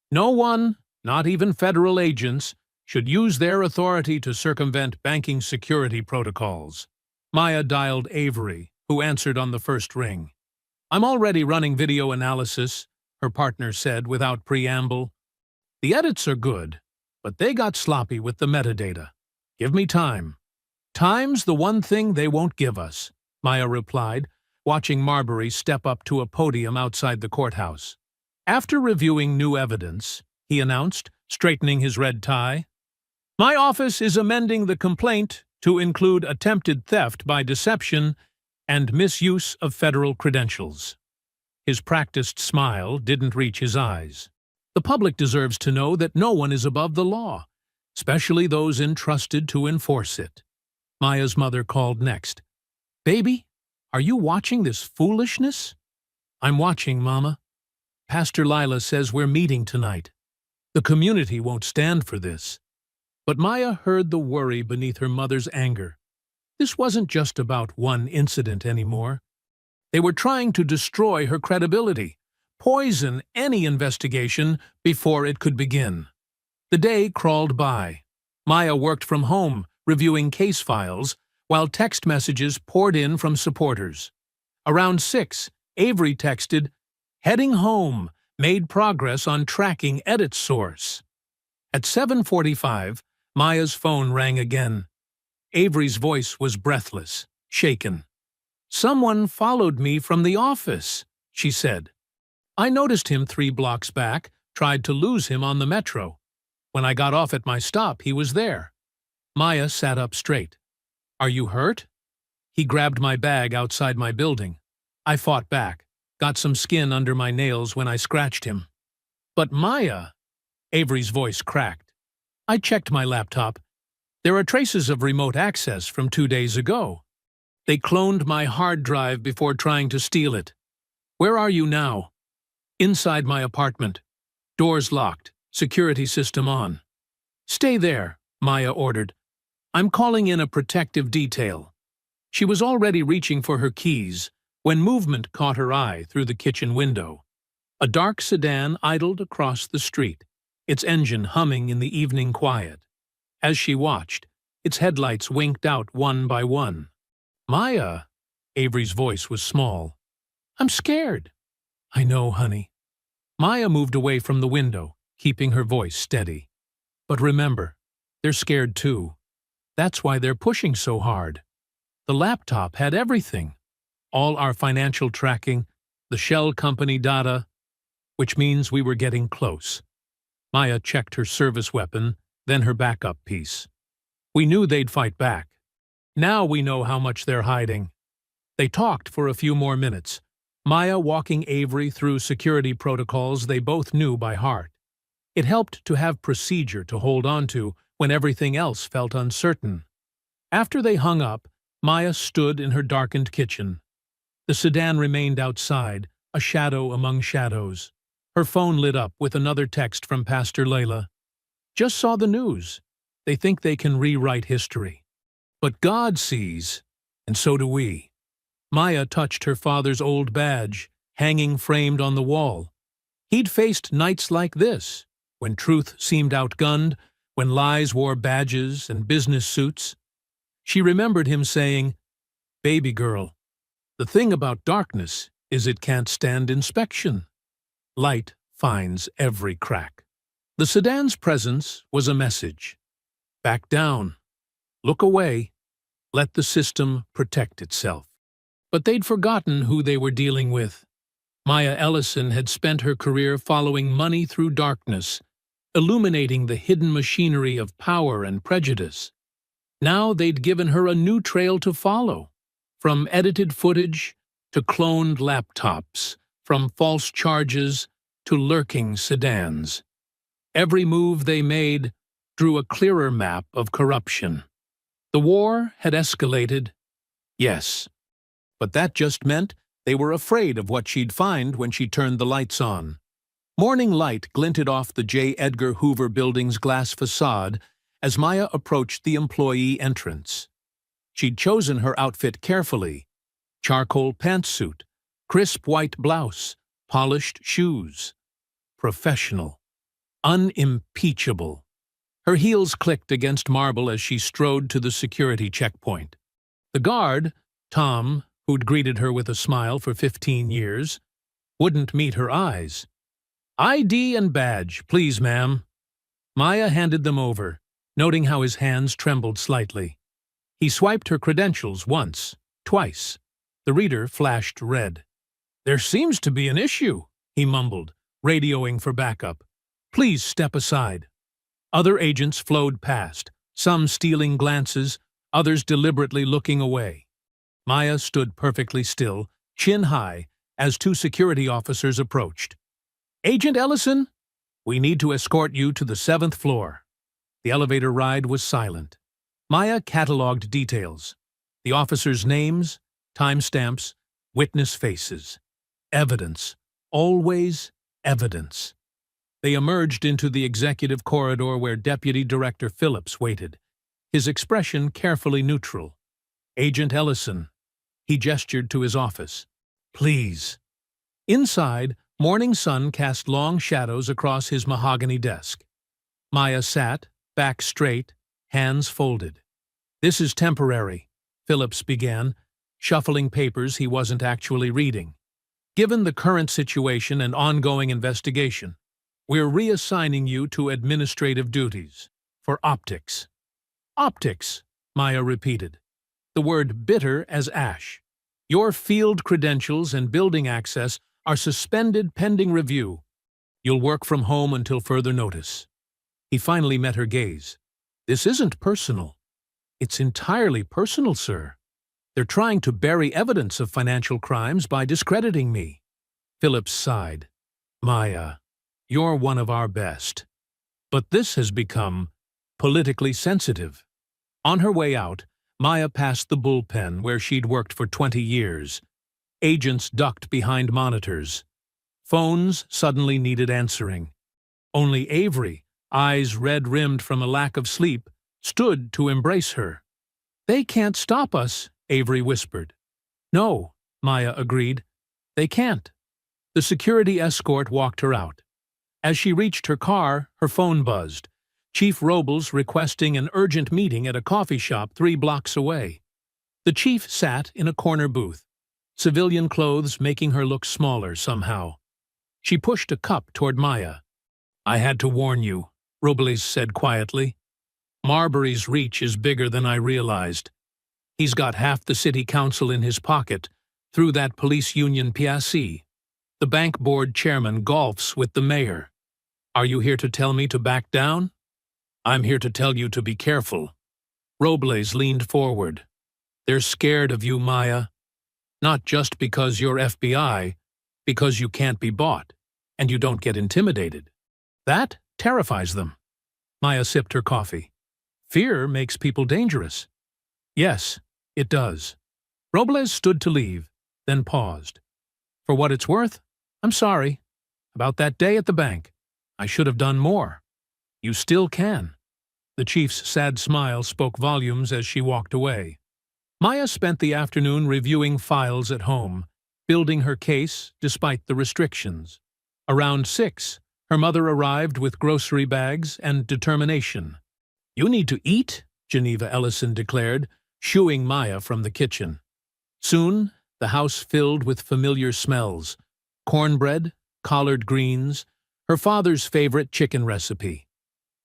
"No one, not even federal agents, should use their authority to circumvent banking security protocols." Maya dialed Avery, who answered on the first ring. "I'm already running video analysis," her partner said without preamble. "The edits are good, but they got sloppy with the metadata. Give me time." Time's the one thing they won't give us, Maya replied, watching Marbury step up to a podium outside the courthouse. After reviewing new evidence, he announced, straightening his red tie, "My office is amending the complaint to include attempted theft by deception and misuse of federal credentials." His practiced smile didn't reach his eyes. The public deserves to know that no one is above the law, especially those entrusted to enforce it. Maya's mother called next. "Baby, are you watching this foolishness?" "I'm watching, Mama. Pastor Lila says we're meeting tonight. The community won't stand for this." But Maya heard the worry beneath her mother's anger. This wasn't just about one incident anymore. They were trying to destroy her credibility, poison any investigation before it could begin. The day crawled by. Maya worked from home, reviewing case files, while text messages poured in from supporters. Around 6, Avery texted, "Heading home, made progress on tracking edit source." At 7:45, Maya's phone rang again. Avery's voice was breathless, shaken. "Someone followed me from the office," she said. "I noticed him 3 blocks back, tried to lose him on the metro. When I got off at my stop, he was there." Maya sat up straight. "Are you hurt?" "He grabbed my bag outside my building. I fought back, got some skin under my nails when I scratched him." "But Maya," Avery's voice cracked. "I checked my laptop. There are traces of remote access from 2 days ago. They cloned my hard drive before trying to steal it. Where are you now?" "Inside my apartment. Doors locked, security system on." "Stay there," Maya ordered. "I'm calling in a protective detail." She was already reaching for her keys when movement caught her eye through the kitchen window. A dark sedan idled across the street, its engine humming in the evening quiet. As she watched, its headlights winked out one by one. "Maya," Avery's voice was small. "I'm scared." "I know, honey." Maya moved away from the window, keeping her voice steady. "But remember, they're scared too. That's why they're pushing so hard. The laptop had everything. All our financial tracking, the shell company data, which means we were getting close." Maya checked her service weapon, then her backup piece. "We knew they'd fight back. Now we know how much they're hiding." They talked for a few more minutes, Maya walking Avery through security protocols they both knew by heart. It helped to have procedure to hold on to when everything else felt uncertain. After they hung up, Maya stood in her darkened kitchen. The sedan remained outside, a shadow among shadows. Her phone lit up with another text from Pastor Layla. "Just saw the news. They think they can rewrite history. But God sees, and so do we." Maya touched her father's old badge, hanging framed on the wall. He'd faced nights like this, when truth seemed outgunned, when lies wore badges and business suits. She remembered him saying, "Baby girl, the thing about darkness is it can't stand inspection. Light finds every crack." The sedan's presence was a message. Back down. Look away. Let the system protect itself. But they'd forgotten who they were dealing with. Maya Ellison had spent her career following money through darkness, illuminating the hidden machinery of power and prejudice. Now they'd given her a new trail to follow, from edited footage to cloned laptops, from false charges to lurking sedans. Every move they made drew a clearer map of corruption. The war had escalated, yes, but that just meant they were afraid of what she'd find when she turned the lights on. Morning light glinted off the J. Edgar Hoover building's glass facade as Maya approached the employee entrance. She'd chosen her outfit carefully: charcoal pantsuit, crisp white blouse, polished shoes. Professional. Unimpeachable. Her heels clicked against marble as she strode to the security checkpoint. The guard, Tom, who'd greeted her with a smile for 15 years, wouldn't meet her eyes. "ID and badge, please, ma'am." Maya handed them over, noting how his hands trembled slightly. He swiped her credentials once, twice. The reader flashed red. "There seems to be an issue," he mumbled, radioing for backup. "Please step aside." Other agents flowed past, some stealing glances, others deliberately looking away. Maya stood perfectly still, chin high, as two security officers approached. "Agent Ellison, we need to escort you to the 7th floor." The elevator ride was silent. Maya catalogued details. The officers' names, timestamps, witness faces. Evidence. Always evidence. They emerged into the executive corridor where Deputy Director Phillips waited, his expression carefully neutral. "Agent Ellison." He gestured to his office. "Please." Inside, morning sun cast long shadows across his mahogany desk. Maya sat, back straight, hands folded. "This is temporary," Phillips began, shuffling papers he wasn't actually reading. "Given the current situation and ongoing investigation, we're reassigning you to administrative duties for optics." "Optics," Maya repeated, the word bitter as ash. "Your field credentials and building access are suspended pending review. You'll work from home until further notice." He finally met her gaze. "This isn't personal." "It's entirely personal, sir. They're trying to bury evidence of financial crimes by discrediting me." Phillips sighed. "Maya, you're one of our best. But this has become politically sensitive." On her way out, Maya passed the bullpen where she'd worked for 20 years. Agents ducked behind monitors. Phones suddenly needed answering. Only Avery, eyes red-rimmed from a lack of sleep, stood to embrace her. "They can't stop us," Avery whispered. "No," Maya agreed. "They can't." The security escort walked her out. As she reached her car, her phone buzzed. Chief Robles requesting an urgent meeting at a coffee shop 3 blocks away. The chief sat in a corner booth, civilian clothes making her look smaller somehow. She pushed a cup toward Maya. "I had to warn you," Robles said quietly. "Marbury's reach is bigger than I realized. He's got half the city council in his pocket through that police union PSC. The bank board chairman golfs with the mayor. Are you here to tell me to back down?" "I'm here to tell you to be careful." Robles leaned forward. "They're scared of you, Maya. Not just because you're FBI, because you can't be bought, and you don't get intimidated. That terrifies them." Maya sipped her coffee. "Fear makes people dangerous." "Yes, it does." Robles stood to leave, then paused. "For what it's worth, I'm sorry. About that day at the bank. I should have done more." "You still can." The chief's sad smile spoke volumes as she walked away. Maya spent the afternoon reviewing files at home, building her case despite the restrictions. Around 6, her mother arrived with grocery bags and determination. "You need to eat," Geneva Ellison declared, shooing Maya from the kitchen. Soon, the house filled with familiar smells: cornbread, collard greens, her father's favorite chicken recipe.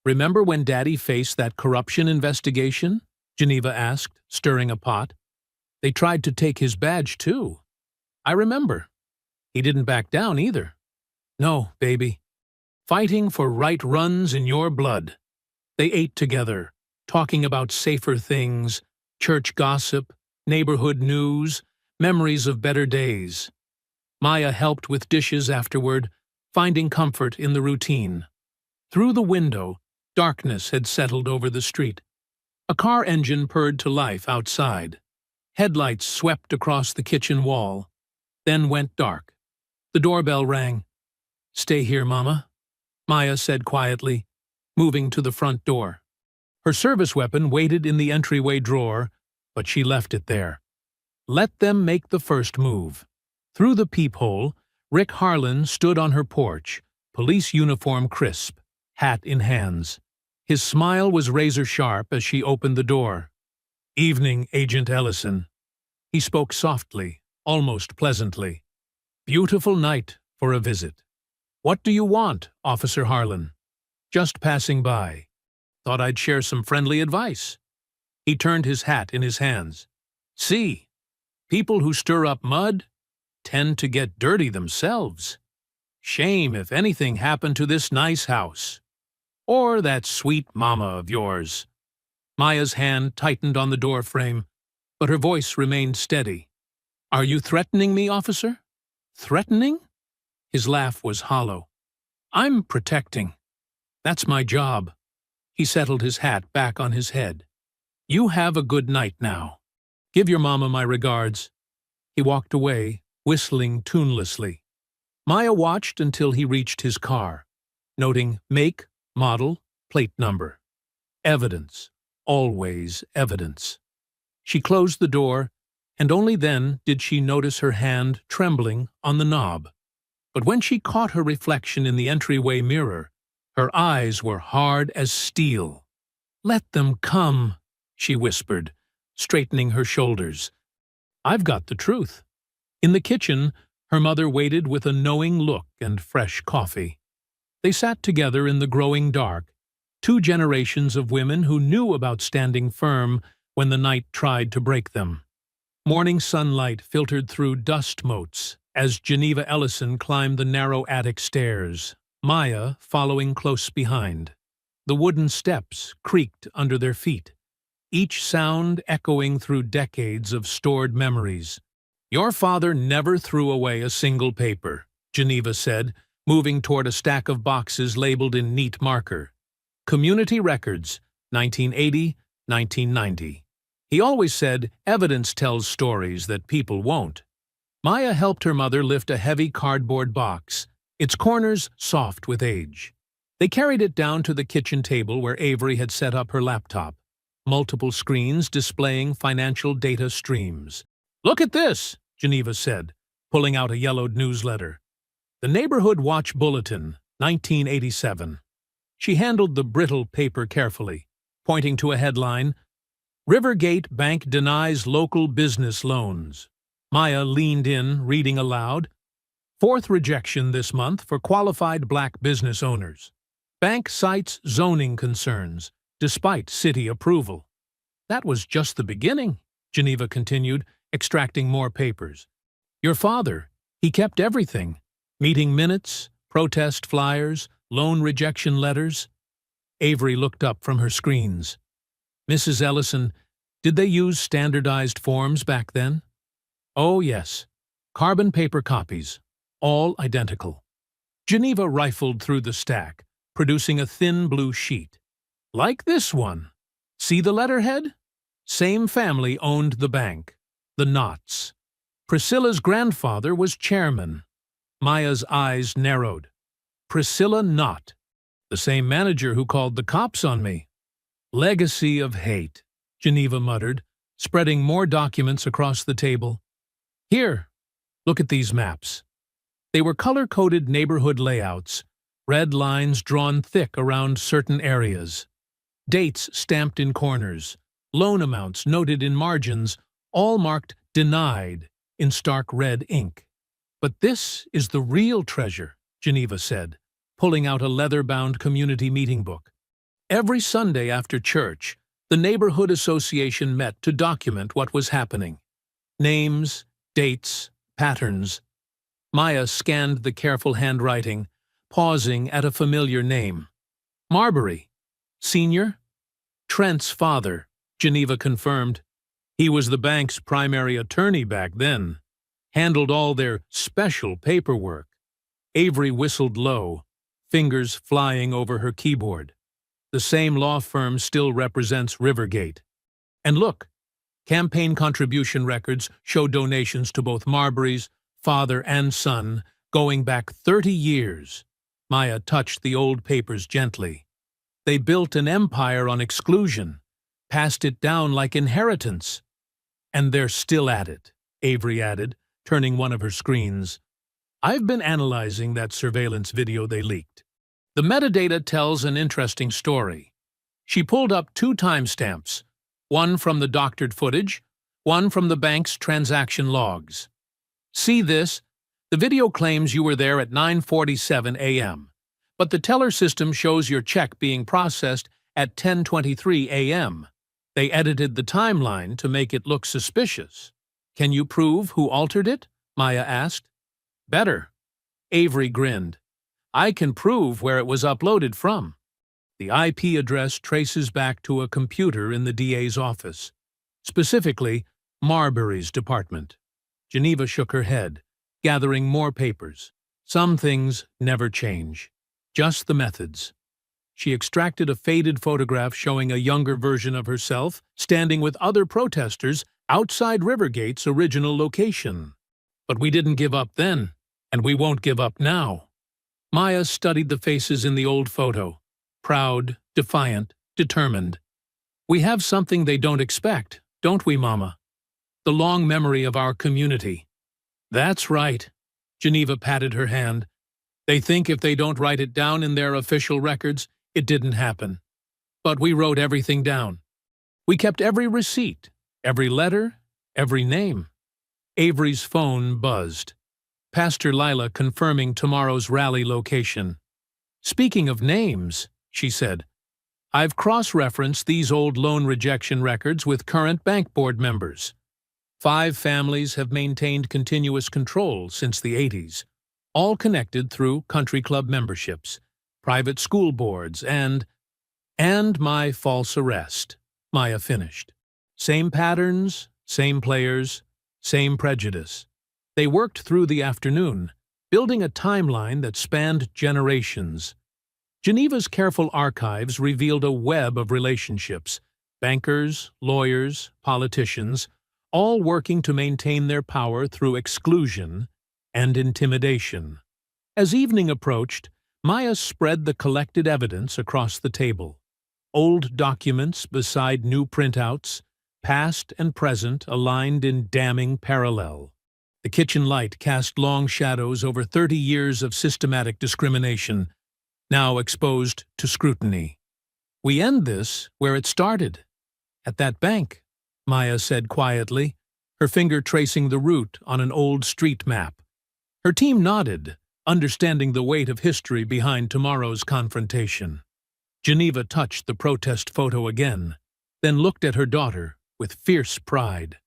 "Remember when Daddy faced that corruption investigation?" Geneva asked, stirring a pot. "They tried to take his badge, too." "I remember. He didn't back down, either." "No, baby. Fighting for right runs in your blood." They ate together, talking about safer things, church gossip, neighborhood news, memories of better days. Maya helped with dishes afterward, finding comfort in the routine. Through the window, darkness had settled over the street. A car engine purred to life outside. Headlights swept across the kitchen wall, then went dark. The doorbell rang. "Stay here, Mama," Maya said quietly, moving to the front door. Her service weapon waited in the entryway drawer, but she left it there. Let them make the first move. Through the peephole, Rick Harlan stood on her porch, police uniform crisp, hat in hands. His smile was razor-sharp as she opened the door. "Evening, Agent Ellison." He spoke softly, almost pleasantly. "Beautiful night for a visit." "What do you want, Officer Harlan?" "Just passing by. Thought I'd share some friendly advice." He turned his hat in his hands. See, people who stir up mud tend to get dirty themselves. Shame if anything happened to this nice house. Or that sweet mama of yours. Maya's hand tightened on the door frame, but her voice remained steady. Are you threatening me, officer? Threatening? His laugh was hollow. I'm protecting. That's my job. He settled his hat back on his head. You have a good night now. Give your mama my regards. He walked away, whistling tunelessly. Maya watched until he reached his car, noting make, model, plate number. Evidence. Always evidence. She closed the door, and only then did she notice her hand trembling on the knob. But when she caught her reflection in the entryway mirror, her eyes were hard as steel. Let them come, she whispered, straightening her shoulders. I've got the truth. In the kitchen, her mother waited with a knowing look and fresh coffee. They sat together in the growing dark, two generations of women who knew about standing firm when the night tried to break them. Morning sunlight filtered through dust motes as Geneva Ellison climbed the narrow attic stairs, Maya following close behind. The wooden steps creaked under their feet, each sound echoing through decades of stored memories. Your father never threw away a single paper, Geneva said, moving toward a stack of boxes labeled in neat marker. Community Records, 1980, 1990. He always said, evidence tells stories that people won't. Maya helped her mother lift a heavy cardboard box, its corners soft with age. They carried it down to the kitchen table where Avery had set up her laptop, multiple screens displaying financial data streams. Look at this, Geneva said, pulling out a yellowed newsletter. The Neighborhood Watch Bulletin, 1987. She handled the brittle paper carefully, pointing to a headline, Rivergate Bank denies local business loans. Maya leaned in, reading aloud. Fourth rejection this month for qualified black business owners. Bank cites zoning concerns, despite city approval. That was just the beginning, Geneva continued, extracting more papers. Your father, he kept everything. Meeting minutes, protest flyers, loan rejection letters. Avery looked up from her screens. Mrs. Ellison, did they use standardized forms back then? Oh, yes. Carbon paper copies, all identical. Geneva rifled through the stack, producing a thin blue sheet. Like this one. See the letterhead? Same family owned the bank, the Knotts. Priscilla's grandfather was chairman. Maya's eyes narrowed. Priscilla Knott, the same manager who called the cops on me. Legacy of hate, Geneva muttered, spreading more documents across the table. Here, look at these maps. They were color-coded neighborhood layouts, red lines drawn thick around certain areas. Dates stamped in corners, loan amounts noted in margins, all marked denied in stark red ink. But this is the real treasure, Geneva said, pulling out a leather-bound community meeting book. Every Sunday after church, the neighborhood association met to document what was happening. Names, dates, patterns. Maya scanned the careful handwriting, pausing at a familiar name. Marbury. Senior? Trent's father, Geneva confirmed. He was the bank's primary attorney back then. Handled all their special paperwork. Avery whistled low, fingers flying over her keyboard. The same law firm still represents Rivergate. And look, campaign contribution records show donations to both Marbury's father and son going back 30 years. Maya touched the old papers gently. They built an empire on exclusion, passed it down like inheritance. And they're still at it, Avery added, turning one of her screens. I've been analyzing that surveillance video they leaked. The metadata tells an interesting story. She pulled up 2 timestamps, one from the doctored footage, one from the bank's transaction logs. See this? The video claims you were there at 9:47 a.m., but the teller system shows your check being processed at 10:23 a.m. They edited the timeline to make it look suspicious. Can you prove who altered it? Maya asked. Better. Avery grinned. I can prove where it was uploaded from. The IP address traces back to a computer in the DA's office, specifically Marbury's department. Geneva shook her head, gathering more papers. Some things never change, just the methods. She extracted a faded photograph showing a younger version of herself standing with other protesters outside Rivergate's original location. But we didn't give up then, and we won't give up now. Maya studied the faces in the old photo. Proud, defiant, determined. We have something they don't expect, don't we, Mama? The long memory of our community. That's right. Geneva patted her hand. They think if they don't write it down in their official records, it didn't happen. But we wrote everything down. We kept every receipt, every letter, every name. Avery's phone buzzed. Pastor Lila confirming tomorrow's rally location. Speaking of names, she said, I've cross-referenced these old loan rejection records with current bank board members. 5 families have maintained continuous control since the 80s, all connected through country club memberships, private school boards, and my false arrest, Maya finished. Same patterns, same players, same prejudice. They worked through the afternoon, building a timeline that spanned generations. Geneva's careful archives revealed a web of relationships, bankers, lawyers, politicians, all working to maintain their power through exclusion and intimidation. As evening approached, Maya spread the collected evidence across the table. Old documents beside new printouts, past and present aligned in damning parallel. The kitchen light cast long shadows over 30 years of systematic discrimination, now exposed to scrutiny. We end this where it started, at that bank, Maya said quietly, her finger tracing the route on an old street map. Her team nodded, understanding the weight of history behind tomorrow's confrontation. Geneva touched the protest photo again, then looked at her daughter with fierce pride.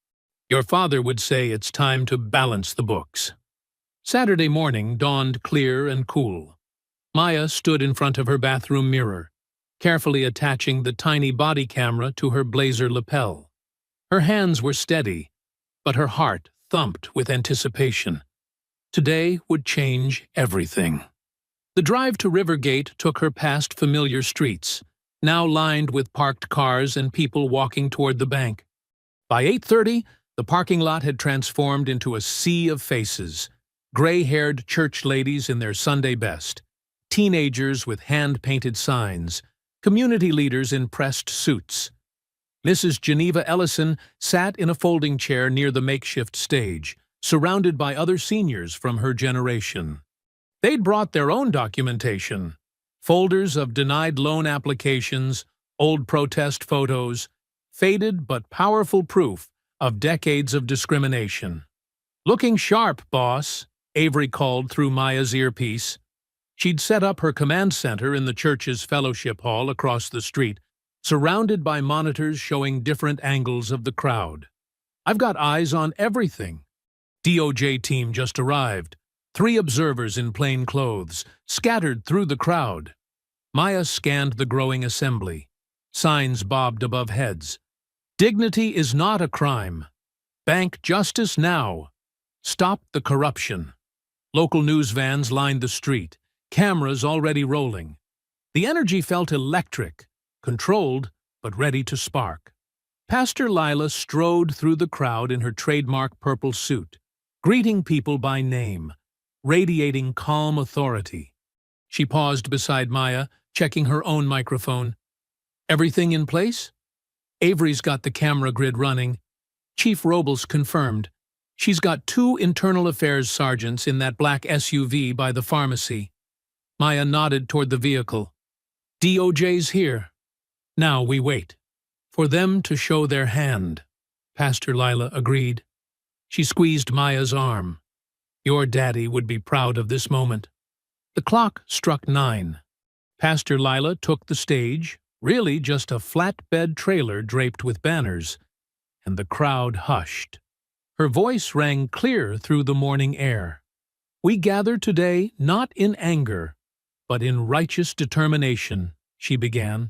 Your father would say it's time to balance the books. Saturday morning dawned clear and cool. Maya stood in front of her bathroom mirror, carefully attaching the tiny body camera to her blazer lapel. Her hands were steady, but her heart thumped with anticipation. Today would change everything. The drive to Rivergate took her past familiar streets, now lined with parked cars and people walking toward the bank. By 8:30, the parking lot had transformed into a sea of faces, gray-haired church ladies in their Sunday best, teenagers with hand-painted signs, community leaders in pressed suits. Mrs. Geneva Ellison sat in a folding chair near the makeshift stage, surrounded by other seniors from her generation. They'd brought their own documentation, folders of denied loan applications, old protest photos, faded but powerful proof of decades of discrimination. Looking sharp, boss, Avery called through Maya's earpiece. She'd set up her command center in the church's fellowship hall across the street, surrounded by monitors showing different angles of the crowd. I've got eyes on everything. DOJ team just arrived. 3 observers in plain clothes, scattered through the crowd. Maya scanned the growing assembly. Signs bobbed above heads. Dignity is not a crime. Bank justice now. Stop the corruption. Local news vans lined the street, cameras already rolling. The energy felt electric, controlled, but ready to spark. Pastor Lila strode through the crowd in her trademark purple suit, greeting people by name, radiating calm authority. She paused beside Maya, checking her own microphone. Everything in place? Avery's got the camera grid running. Chief Robles confirmed. She's got 2 internal affairs sergeants in that black SUV by the pharmacy. Maya nodded toward the vehicle. DOJ's here. Now we wait. For them to show their hand, Pastor Lila agreed. She squeezed Maya's arm. Your daddy would be proud of this moment. The clock struck 9. Pastor Lila took the stage, Really just a flatbed trailer draped with banners, and the crowd hushed. Her voice rang clear through the morning air. "We gather today not in anger, but in righteous determination," she began.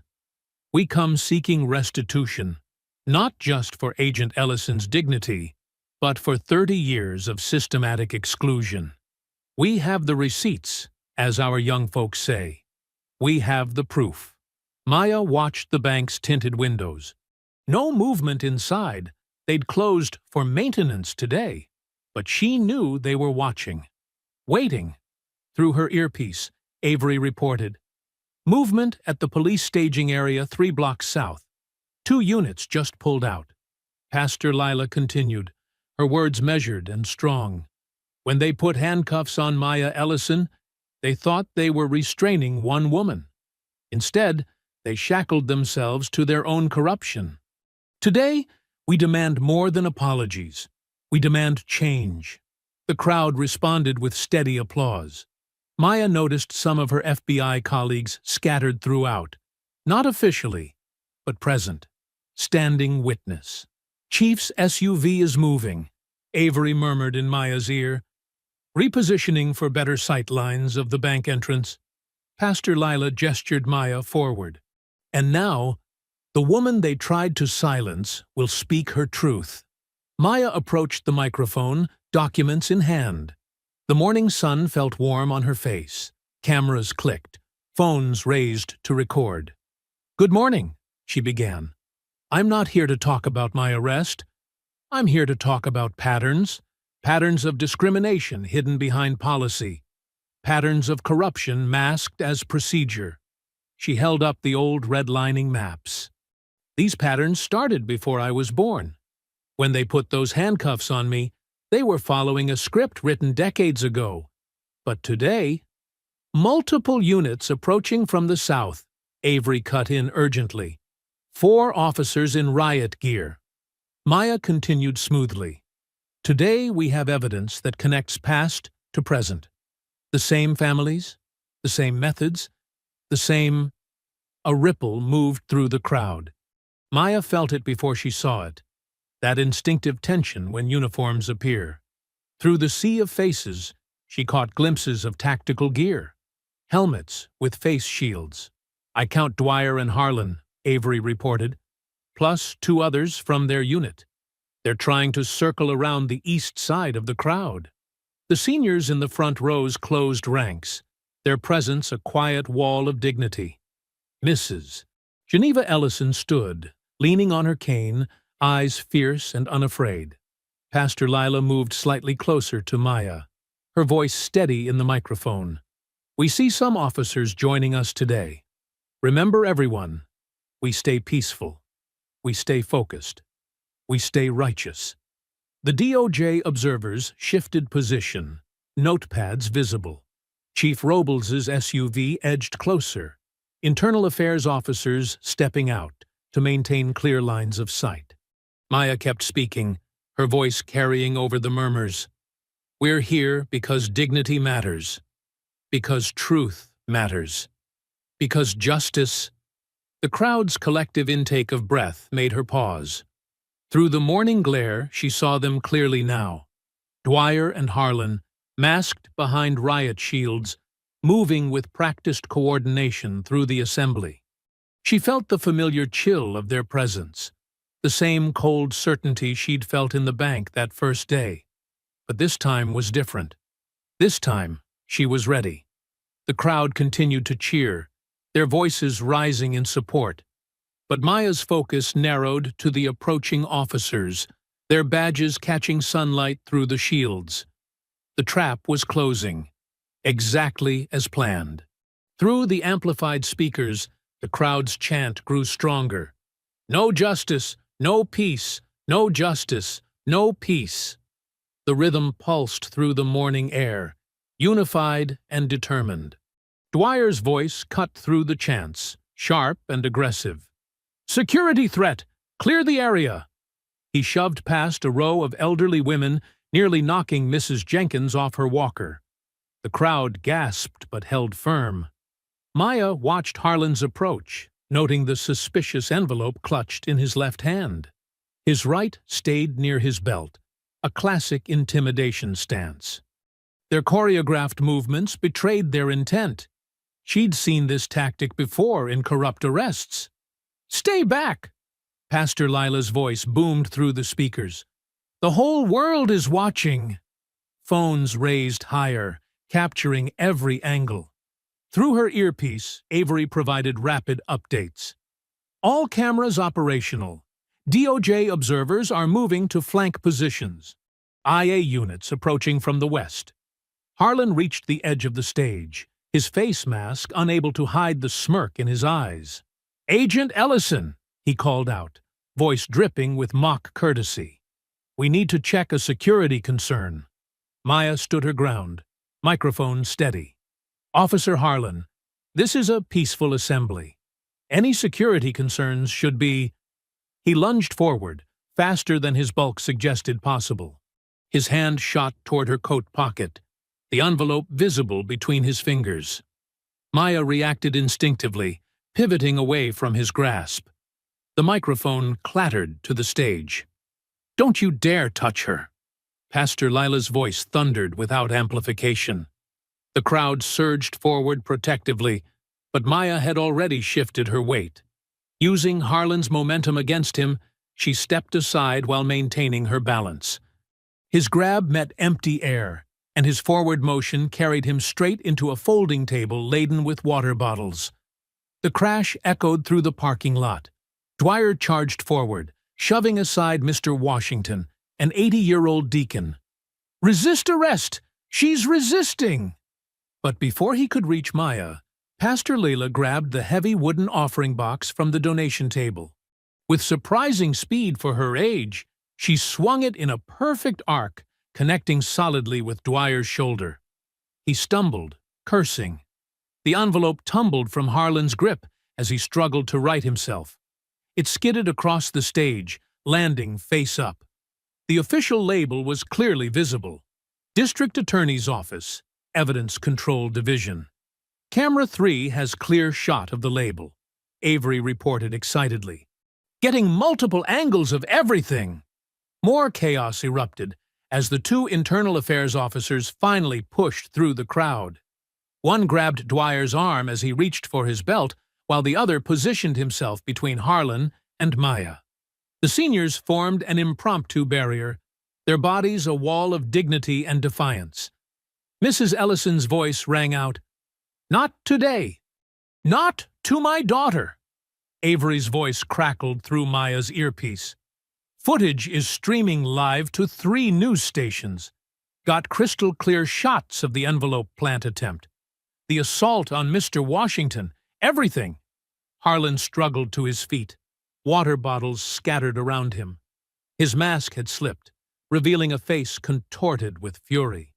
"We come seeking restitution, not just for Agent Ellison's dignity, but for 30 years of systematic exclusion. We have the receipts, as our young folks say. We have the proof." Maya watched the bank's tinted windows. No movement inside. They'd closed for maintenance today, but she knew they were watching. Waiting. Through her earpiece, Avery reported, "Movement at the police staging area 3 blocks south. 2 units just pulled out." Pastor Lila continued, her words measured and strong. "When they put handcuffs on Maya Ellison, they thought they were restraining one woman. Instead, they shackled themselves to their own corruption. Today, we demand more than apologies. We demand change." The crowd responded with steady applause. Maya noticed some of her FBI colleagues scattered throughout, not officially, but present, standing witness. "Chief's SUV is moving," Avery murmured in Maya's ear, "repositioning for better sight lines of the bank entrance." Pastor Lila gestured Maya forward. "And now, the woman they tried to silence will speak her truth." Maya approached the microphone, documents in hand. The morning sun felt warm on her face. Cameras clicked, phones raised to record. "Good morning," she began. "I'm not here to talk about my arrest. I'm here to talk about patterns of discrimination hidden behind policy, patterns of corruption masked as procedure." She held up the old redlining maps. "These patterns started before I was born. When they put those handcuffs on me, they were following a script written decades ago. But today, multiple units approaching from the south," Avery cut in urgently. 4 officers in riot gear. Maya continued smoothly. "Today we have evidence that connects past to present. The same families, the same methods, the same—" A ripple moved through the crowd. Maya felt it before she saw it, that instinctive tension when uniforms appear. Through the sea of faces, she caught glimpses of tactical gear, helmets with face shields. "I count Dwyer and Harlan," Avery reported, "plus 2 others from their unit. They're trying to circle around the east side of the crowd." The seniors in the front rows closed ranks, their presence a quiet wall of dignity. Mrs. Geneva Ellison stood, leaning on her cane, eyes fierce and unafraid. Pastor Lila moved slightly closer to Maya, her voice steady in the microphone. "We see some officers joining us today. Remember, everyone, we stay peaceful. We stay focused. We stay righteous." The DOJ observers shifted position, notepads visible. Chief Robles' SUV edged closer, internal affairs officers stepping out to maintain clear lines of sight. Maya kept speaking, her voice carrying over the murmurs. "We're here because dignity matters, because truth matters, because justice—" The crowd's collective intake of breath made her pause. Through the morning glare, she saw them clearly now. Dwyer and Harlan, masked behind riot shields, moving with practiced coordination through the assembly. She felt the familiar chill of their presence, the same cold certainty she'd felt in the bank that first day. But this time was different. This time, she was ready. The crowd continued to cheer, their voices rising in support. But Maya's focus narrowed to the approaching officers, their badges catching sunlight through the shields. The trap was closing, exactly as planned. Through the amplified speakers, the crowd's chant grew stronger. "No justice, no peace, no justice, no peace." The rhythm pulsed through the morning air, unified and determined. Dwyer's voice cut through the chants, sharp and aggressive. "Security threat! Clear the area!" He shoved past a row of elderly women, nearly knocking Mrs. Jenkins off her walker. The crowd gasped but held firm. Maya watched Harlan's approach, noting the suspicious envelope clutched in his left hand. His right stayed near his belt, a classic intimidation stance. Their choreographed movements betrayed their intent. She'd seen this tactic before in corrupt arrests. "Stay back!" Pastor Lila's voice boomed through the speakers. "The whole world is watching." Phones raised higher, capturing every angle. Through her earpiece, Avery provided rapid updates. "All cameras operational. DOJ observers are moving to flank positions. IA units approaching from the west." Harlan reached the edge of the stage, his face mask unable to hide the smirk in his eyes. "Agent Ellison," he called out, voice dripping with mock courtesy. "We need to check a security concern." Maya stood her ground, microphone steady. "Officer Harlan, this is a peaceful assembly. Any security concerns should be—" He lunged forward, faster than his bulk suggested possible. His hand shot toward her coat pocket, the envelope visible between his fingers. Maya reacted instinctively, pivoting away from his grasp. The microphone clattered to the stage. "Don't you dare touch her!" Pastor Lila's voice thundered without amplification. The crowd surged forward protectively, but Maya had already shifted her weight. Using Harlan's momentum against him, she stepped aside while maintaining her balance. His grab met empty air, and his forward motion carried him straight into a folding table laden with water bottles. The crash echoed through the parking lot. Dwyer charged forward, shoving aside Mr. Washington, an 80-year-old deacon. "Resist arrest! She's resisting!" But before he could reach Maya, Pastor Leila grabbed the heavy wooden offering box from the donation table. With surprising speed for her age, she swung it in a perfect arc, connecting solidly with Dwyer's shoulder. He stumbled, cursing. The envelope tumbled from Harlan's grip as he struggled to right himself. It skidded across the stage, landing face up. The official label was clearly visible. District Attorney's Office, Evidence Control Division. "Camera 3 has clear shot of the label," Avery reported excitedly. "Getting multiple angles of everything!" More chaos erupted as the two internal affairs officers finally pushed through the crowd. One grabbed Dwyer's arm as he reached for his belt, while the other positioned himself between Harlan and Maya. The seniors formed an impromptu barrier, their bodies a wall of dignity and defiance. Mrs. Ellison's voice rang out, "Not today! Not to my daughter!" Avery's voice crackled through Maya's earpiece. "Footage is streaming live to 3 news stations. Got crystal-clear shots of the envelope plant attempt. The assault on Mr. Washington, everything." Harlan struggled to his feet, water bottles scattered around him. His mask had slipped, revealing a face contorted with fury.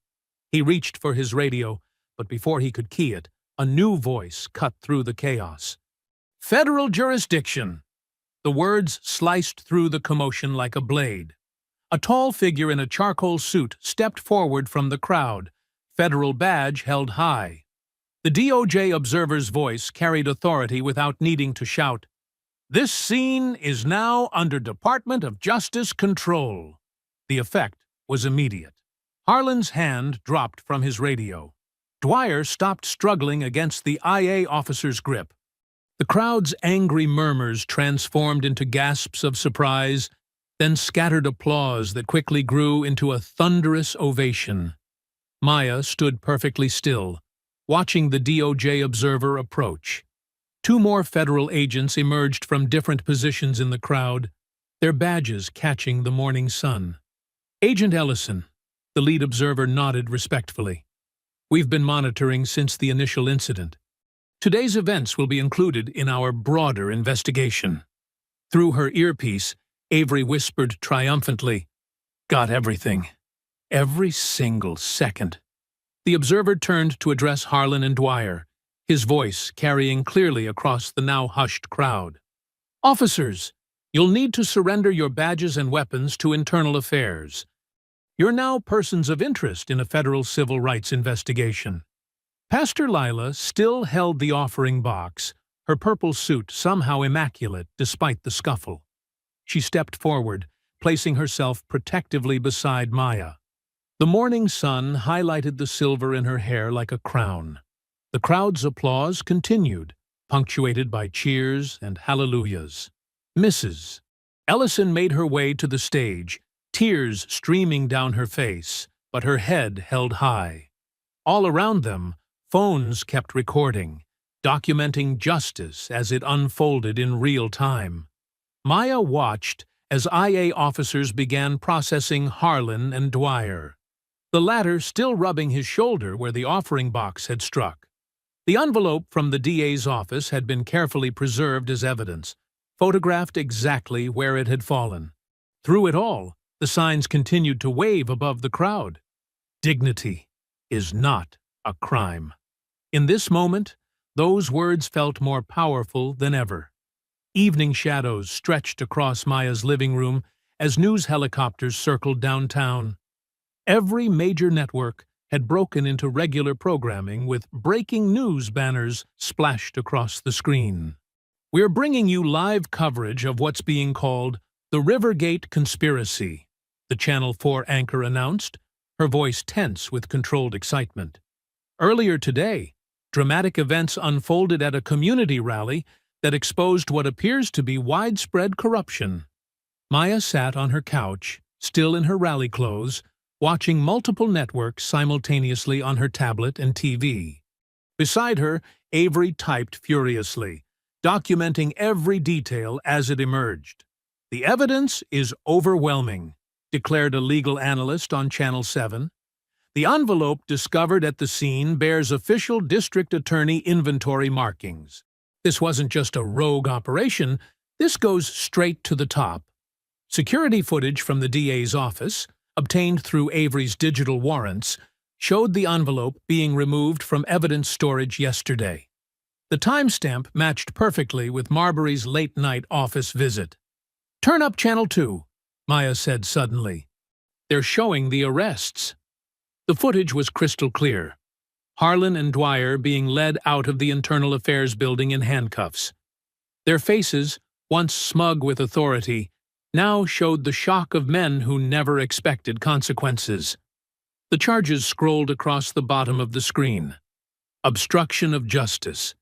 He reached for his radio, but before he could key it, a new voice cut through the chaos. "Federal jurisdiction!" The words sliced through the commotion like a blade. A tall figure in a charcoal suit stepped forward from the crowd, federal badge held high. The DOJ observer's voice carried authority without needing to shout. "This scene is now under Department of Justice control." The effect was immediate. Harlan's hand dropped from his radio. Dwyer stopped struggling against the IA officer's grip. The crowd's angry murmurs transformed into gasps of surprise, then scattered applause that quickly grew into a thunderous ovation. Maya stood perfectly still, watching the DOJ observer approach. 2 more federal agents emerged from different positions in the crowd, their badges catching the morning sun. "Agent Ellison," the lead observer nodded respectfully. "We've been monitoring since the initial incident. Today's events will be included in our broader investigation." Through her earpiece, Avery whispered triumphantly, "Got everything. Every single second." The observer turned to address Harlan and Dwyer, his voice carrying clearly across the now hushed crowd. "Officers, you'll need to surrender your badges and weapons to Internal Affairs. You're now persons of interest in a federal civil rights investigation." Pastor Lila still held the offering box, her purple suit somehow immaculate despite the scuffle. She stepped forward, placing herself protectively beside Maya. The morning sun highlighted the silver in her hair like a crown. The crowd's applause continued, punctuated by cheers and hallelujahs. Mrs. Ellison made her way to the stage, tears streaming down her face, but her head held high. All around them, phones kept recording, documenting justice as it unfolded in real time. Maya watched as IA officers began processing Harlan and Dwyer, the latter still rubbing his shoulder where the offering box had struck. The envelope from the DA's office had been carefully preserved as evidence, photographed exactly where it had fallen. Through it all, the signs continued to wave above the crowd. Dignity is not a crime. In this moment, those words felt more powerful than ever. Evening shadows stretched across Maya's living room as news helicopters circled downtown. Every major network had broken into regular programming with breaking news banners splashed across the screen. We're bringing you live coverage of what's being called the Rivergate Conspiracy, the Channel 4 anchor announced, her voice tense with controlled excitement. Earlier today, dramatic events unfolded at a community rally that exposed what appears to be widespread corruption. Maya sat on her couch, still in her rally clothes, watching multiple networks simultaneously on her tablet and TV. Beside her, Avery typed furiously, documenting every detail as it emerged. "The evidence is overwhelming," declared a legal analyst on Channel 7. "The envelope discovered at the scene bears official district attorney inventory markings. This wasn't just a rogue operation, this goes straight to the top." Security footage from the DA's office, obtained through Avery's digital warrants, showed the envelope being removed from evidence storage yesterday. The timestamp matched perfectly with Marbury's late-night office visit. "Turn up Channel 2, Maya said suddenly. "They're showing the arrests." The footage was crystal clear. Harlan and Dwyer being led out of the Internal Affairs building in handcuffs. Their faces, once smug with authority, now showed the shock of men who never expected consequences. The charges scrolled across the bottom of the screen. Obstruction of justice,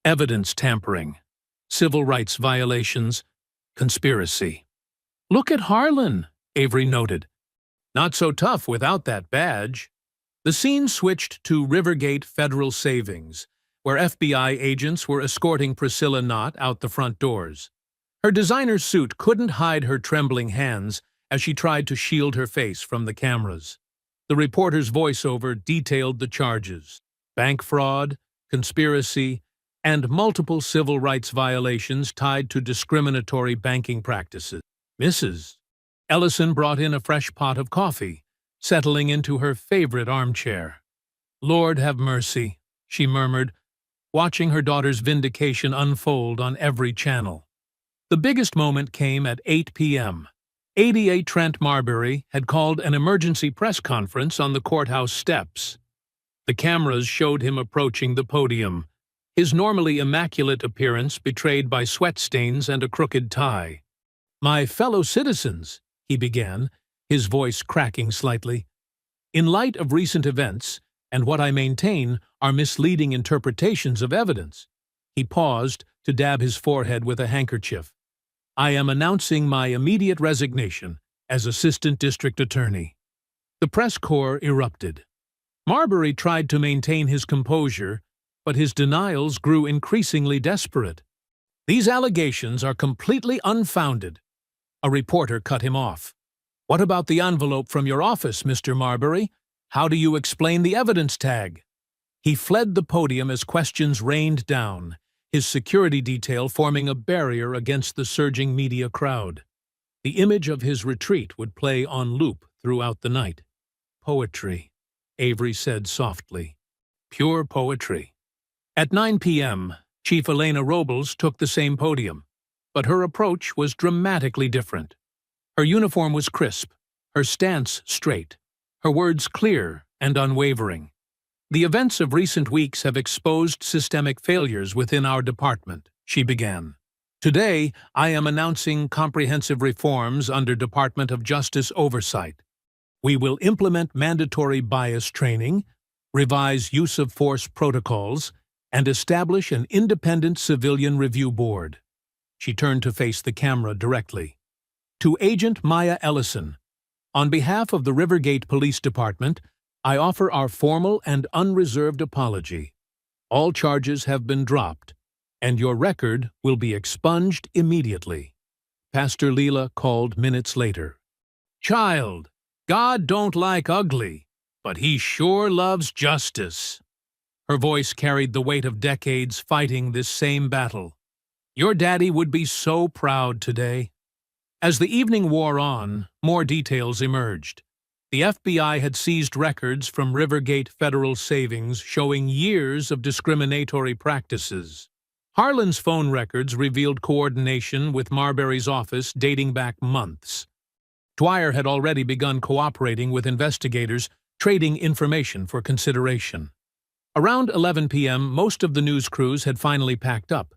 evidence tampering, civil rights violations, conspiracy. "Look at Harlan," Avery noted. "Not so tough without that badge." The scene switched to Rivergate Federal Savings, where FBI agents were escorting Priscilla Knott out the front doors. Her designer suit couldn't hide her trembling hands as she tried to shield her face from the cameras. The reporter's voiceover detailed the charges: bank fraud, conspiracy, and multiple civil rights violations tied to discriminatory banking practices. Mrs. Ellison brought in a fresh pot of coffee, settling into her favorite armchair. "Lord have mercy," she murmured, watching her daughter's vindication unfold on every channel. The biggest moment came at 8 p.m. ADA Trent Marbury had called an emergency press conference on the courthouse steps. The cameras showed him approaching the podium, his normally immaculate appearance betrayed by sweat stains and a crooked tie. "My fellow citizens," he began, his voice cracking slightly, "in light of recent events, and what I maintain are misleading interpretations of evidence." He paused to dab his forehead with a handkerchief. "I am announcing my immediate resignation as Assistant District Attorney." The press corps erupted. Marbury tried to maintain his composure, but his denials grew increasingly desperate. "These allegations are completely unfounded." A reporter cut him off. "What about the envelope from your office, Mr. Marbury? How do you explain the evidence tag?" He fled the podium as questions rained down, his security detail forming a barrier against the surging media crowd. The image of his retreat would play on loop throughout the night. "Poetry," Avery said softly. "Pure poetry." At 9 p.m., Chief Elena Robles took the same podium, but her approach was dramatically different. Her uniform was crisp, her stance straight, her words clear and unwavering. The events of recent weeks have exposed systemic failures within our department, she began. Today, I am announcing comprehensive reforms under Department of Justice oversight. We will implement mandatory bias training, revise use of force protocols, and establish an independent civilian review board. She turned to face the camera directly. To Agent Maya Ellison, on behalf of the Rivergate Police Department, I offer our formal and unreserved apology. All charges have been dropped, and your record will be expunged immediately. Pastor Leela called minutes later. Child, God don't like ugly, but he sure loves justice. Her voice carried the weight of decades fighting this same battle. Your daddy would be so proud today. As the evening wore on, more details emerged. The FBI had seized records from Rivergate Federal Savings showing years of discriminatory practices. Harlan's phone records revealed coordination with Marbury's office dating back months. Dwyer had already begun cooperating with investigators, trading information for consideration. Around 11 p.m., most of the news crews had finally packed up.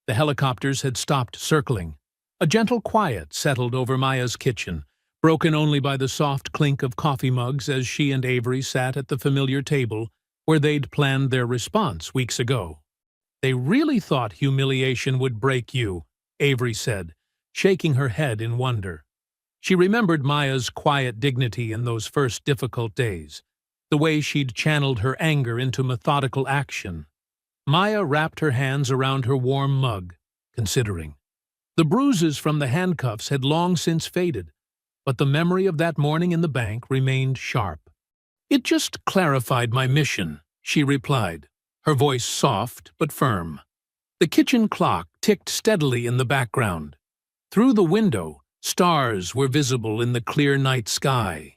The helicopters had stopped circling. A gentle quiet settled over Maya's kitchen, broken only by the soft clink of coffee mugs as she and Avery sat at the familiar table where they'd planned their response weeks ago. They really thought humiliation would break you, Avery said, shaking her head in wonder. She remembered Maya's quiet dignity in those first difficult days, the way she'd channeled her anger into methodical action. Maya wrapped her hands around her warm mug, considering. The bruises from the handcuffs had long since faded, but the memory of that morning in the bank remained sharp. It just clarified my mission, she replied, her voice soft but firm. The kitchen clock ticked steadily in the background. Through the window, stars were visible in the clear night sky.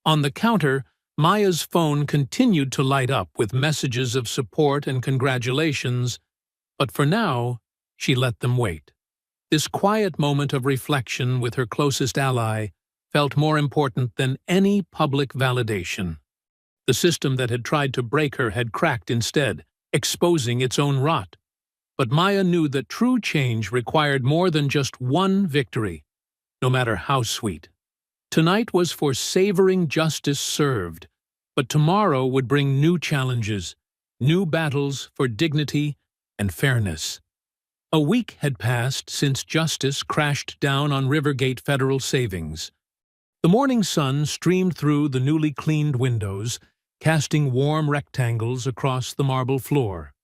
On the counter, Maya's phone continued to light up with messages of support and congratulations, but for now, she let them wait. This quiet moment of reflection with her closest ally felt more important than any public validation. The system that had tried to break her had cracked instead, exposing its own rot. But Maya knew that true change required more than just one victory, no matter how sweet. Tonight was for savoring justice served, but tomorrow would bring new challenges, new battles for dignity and fairness. A week had passed since justice crashed down on Rivergate Federal Savings. The morning sun streamed through the newly cleaned windows, casting warm rectangles across the marble floor.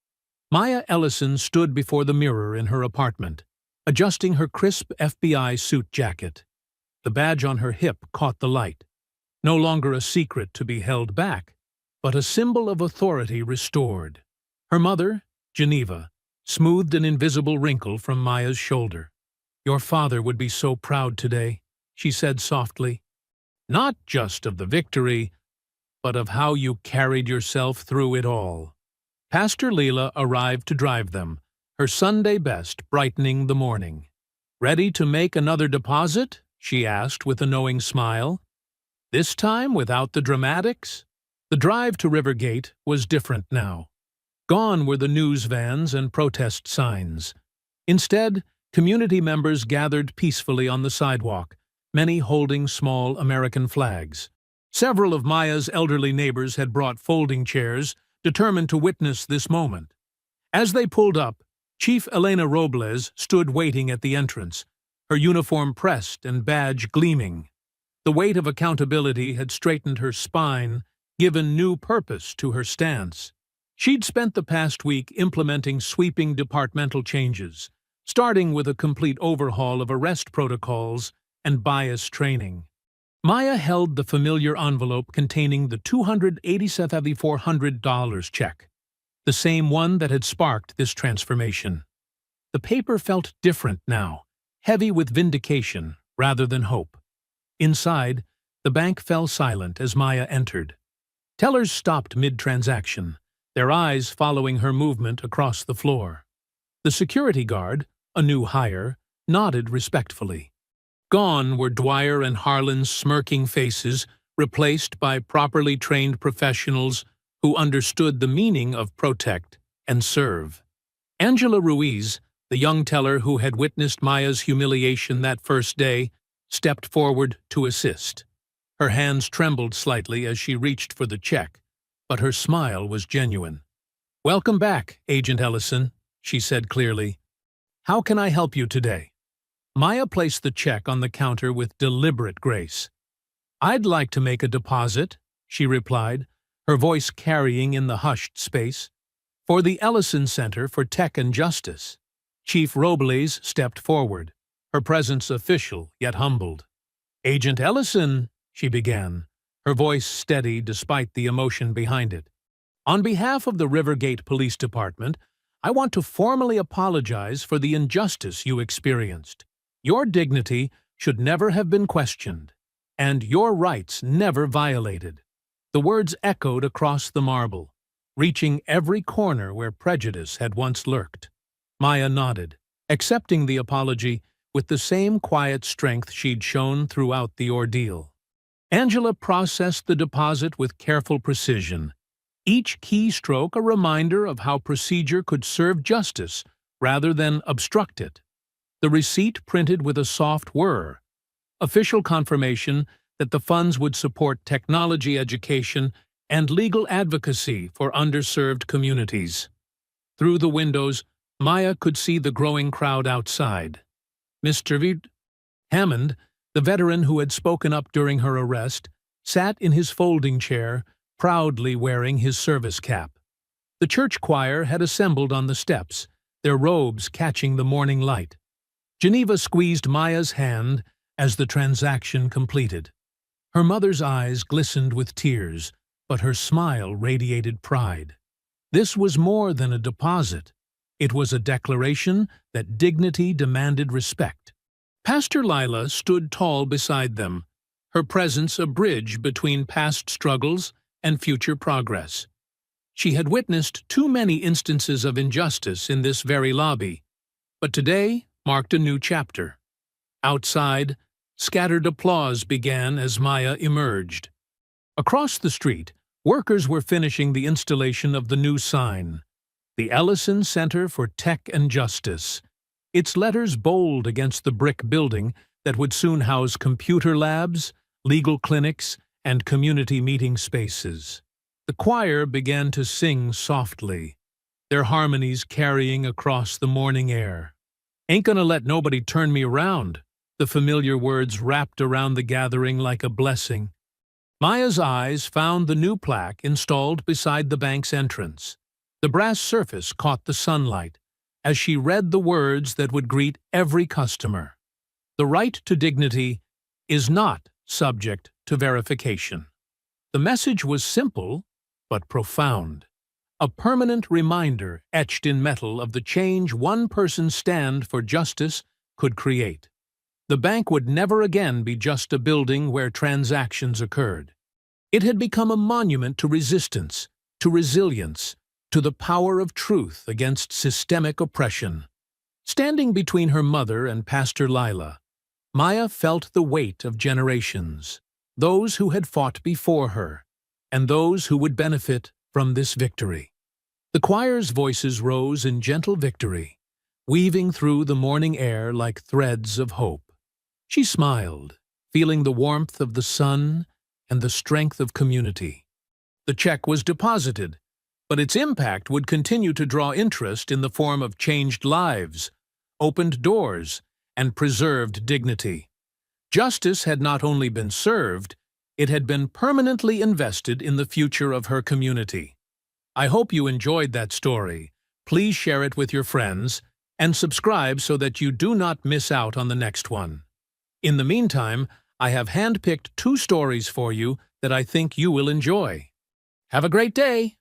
Maya Ellison stood before the mirror in her apartment, adjusting her crisp FBI suit jacket. The badge on her hip caught the light. No longer a secret to be held back, but a symbol of authority restored. Her mother, Geneva, smoothed an invisible wrinkle from Maya's shoulder. Your father would be so proud today, she said softly. Not just of the victory, but of how you carried yourself through it all. Pastor Leela arrived to drive them, her Sunday best brightening the morning. Ready to make another deposit? She asked with a knowing smile. This time without the dramatics? The drive to Rivergate was different now. Gone were the news vans and protest signs. Instead, community members gathered peacefully on the sidewalk, many holding small American flags. Several of Maya's elderly neighbors had brought folding chairs, determined to witness this moment. As they pulled up, Chief Elena Robles stood waiting at the entrance, her uniform pressed and badge gleaming. The weight of accountability had straightened her spine, given new purpose to her stance. She'd spent the past week implementing sweeping departmental changes, starting with a complete overhaul of arrest protocols and bias training. Maya held the familiar envelope containing the $287,400 check, the same one that had sparked this transformation. The paper felt different now, heavy with vindication rather than hope. Inside, the bank fell silent as Maya entered. Tellers stopped mid-transaction, their eyes following her movement across the floor. The security guard, a new hire, nodded respectfully. Gone were Dwyer and Harlan's smirking faces, replaced by properly trained professionals who understood the meaning of protect and serve. Angela Ruiz, the young teller who had witnessed Maya's humiliation that first day, stepped forward to assist. Her hands trembled slightly as she reached for the check, but her smile was genuine. "Welcome back, Agent Ellison," she said clearly. "How can I help you today?" Maya placed the check on the counter with deliberate grace. "I'd like to make a deposit," she replied, her voice carrying in the hushed space, "for the Ellison Center for Tech and Justice." Chief Robles stepped forward, her presence official yet humbled. "Agent Ellison," she began, her voice steady despite the emotion behind it. "On behalf of the Rivergate Police Department, I want to formally apologize for the injustice you experienced. Your dignity should never have been questioned, and your rights never violated." The words echoed across the marble, reaching every corner where prejudice had once lurked. Maya nodded, accepting the apology with the same quiet strength she'd shown throughout the ordeal. Angela processed the deposit with careful precision, each keystroke a reminder of how procedure could serve justice rather than obstruct it. The receipt printed with a soft whir, official confirmation that the funds would support technology education and legal advocacy for underserved communities. Through the windows, Maya could see the growing crowd outside. Mr. Hammond, the veteran who had spoken up during her arrest, sat in his folding chair, proudly wearing his service cap. The church choir had assembled on the steps, their robes catching the morning light. Geneva squeezed Maya's hand as the transaction completed. Her mother's eyes glistened with tears, but her smile radiated pride. This was more than a deposit. It was a declaration that dignity demanded respect. Pastor Lila stood tall beside them, her presence a bridge between past struggles and future progress. She had witnessed too many instances of injustice in this very lobby, but today marked a new chapter. Outside, scattered applause began as Maya emerged. Across the street, workers were finishing the installation of the new sign, the Ellison Center for Tech and Justice, its letters bold against the brick building that would soon house computer labs, legal clinics, and community meeting spaces. The choir began to sing softly, their harmonies carrying across the morning air. "Ain't gonna let nobody turn me around," the familiar words wrapped around the gathering like a blessing. Maya's eyes found the new plaque installed beside the bank's entrance. The brass surface caught the sunlight as she read the words that would greet every customer. "The right to dignity is not subject to verification." The message was simple but profound, a permanent reminder etched in metal of the change one person's stand for justice could create. The bank would never again be just a building where transactions occurred. It had become a monument to resistance, to resilience, to the power of truth against systemic oppression. Standing between her mother and Pastor Lila, Maya felt the weight of generations, those who had fought before her, and those who would benefit from this victory. The choir's voices rose in gentle victory, weaving through the morning air like threads of hope. She smiled, feeling the warmth of the sun and the strength of community. The check was deposited, but its impact would continue to draw interest in the form of changed lives, opened doors, and preserved dignity. Justice had not only been served, it had been permanently invested in the future of her community. I hope you enjoyed that story. Please share it with your friends and subscribe so that you do not miss out on the next one. In the meantime, I have handpicked 2 stories for you that I think you will enjoy. Have a great day!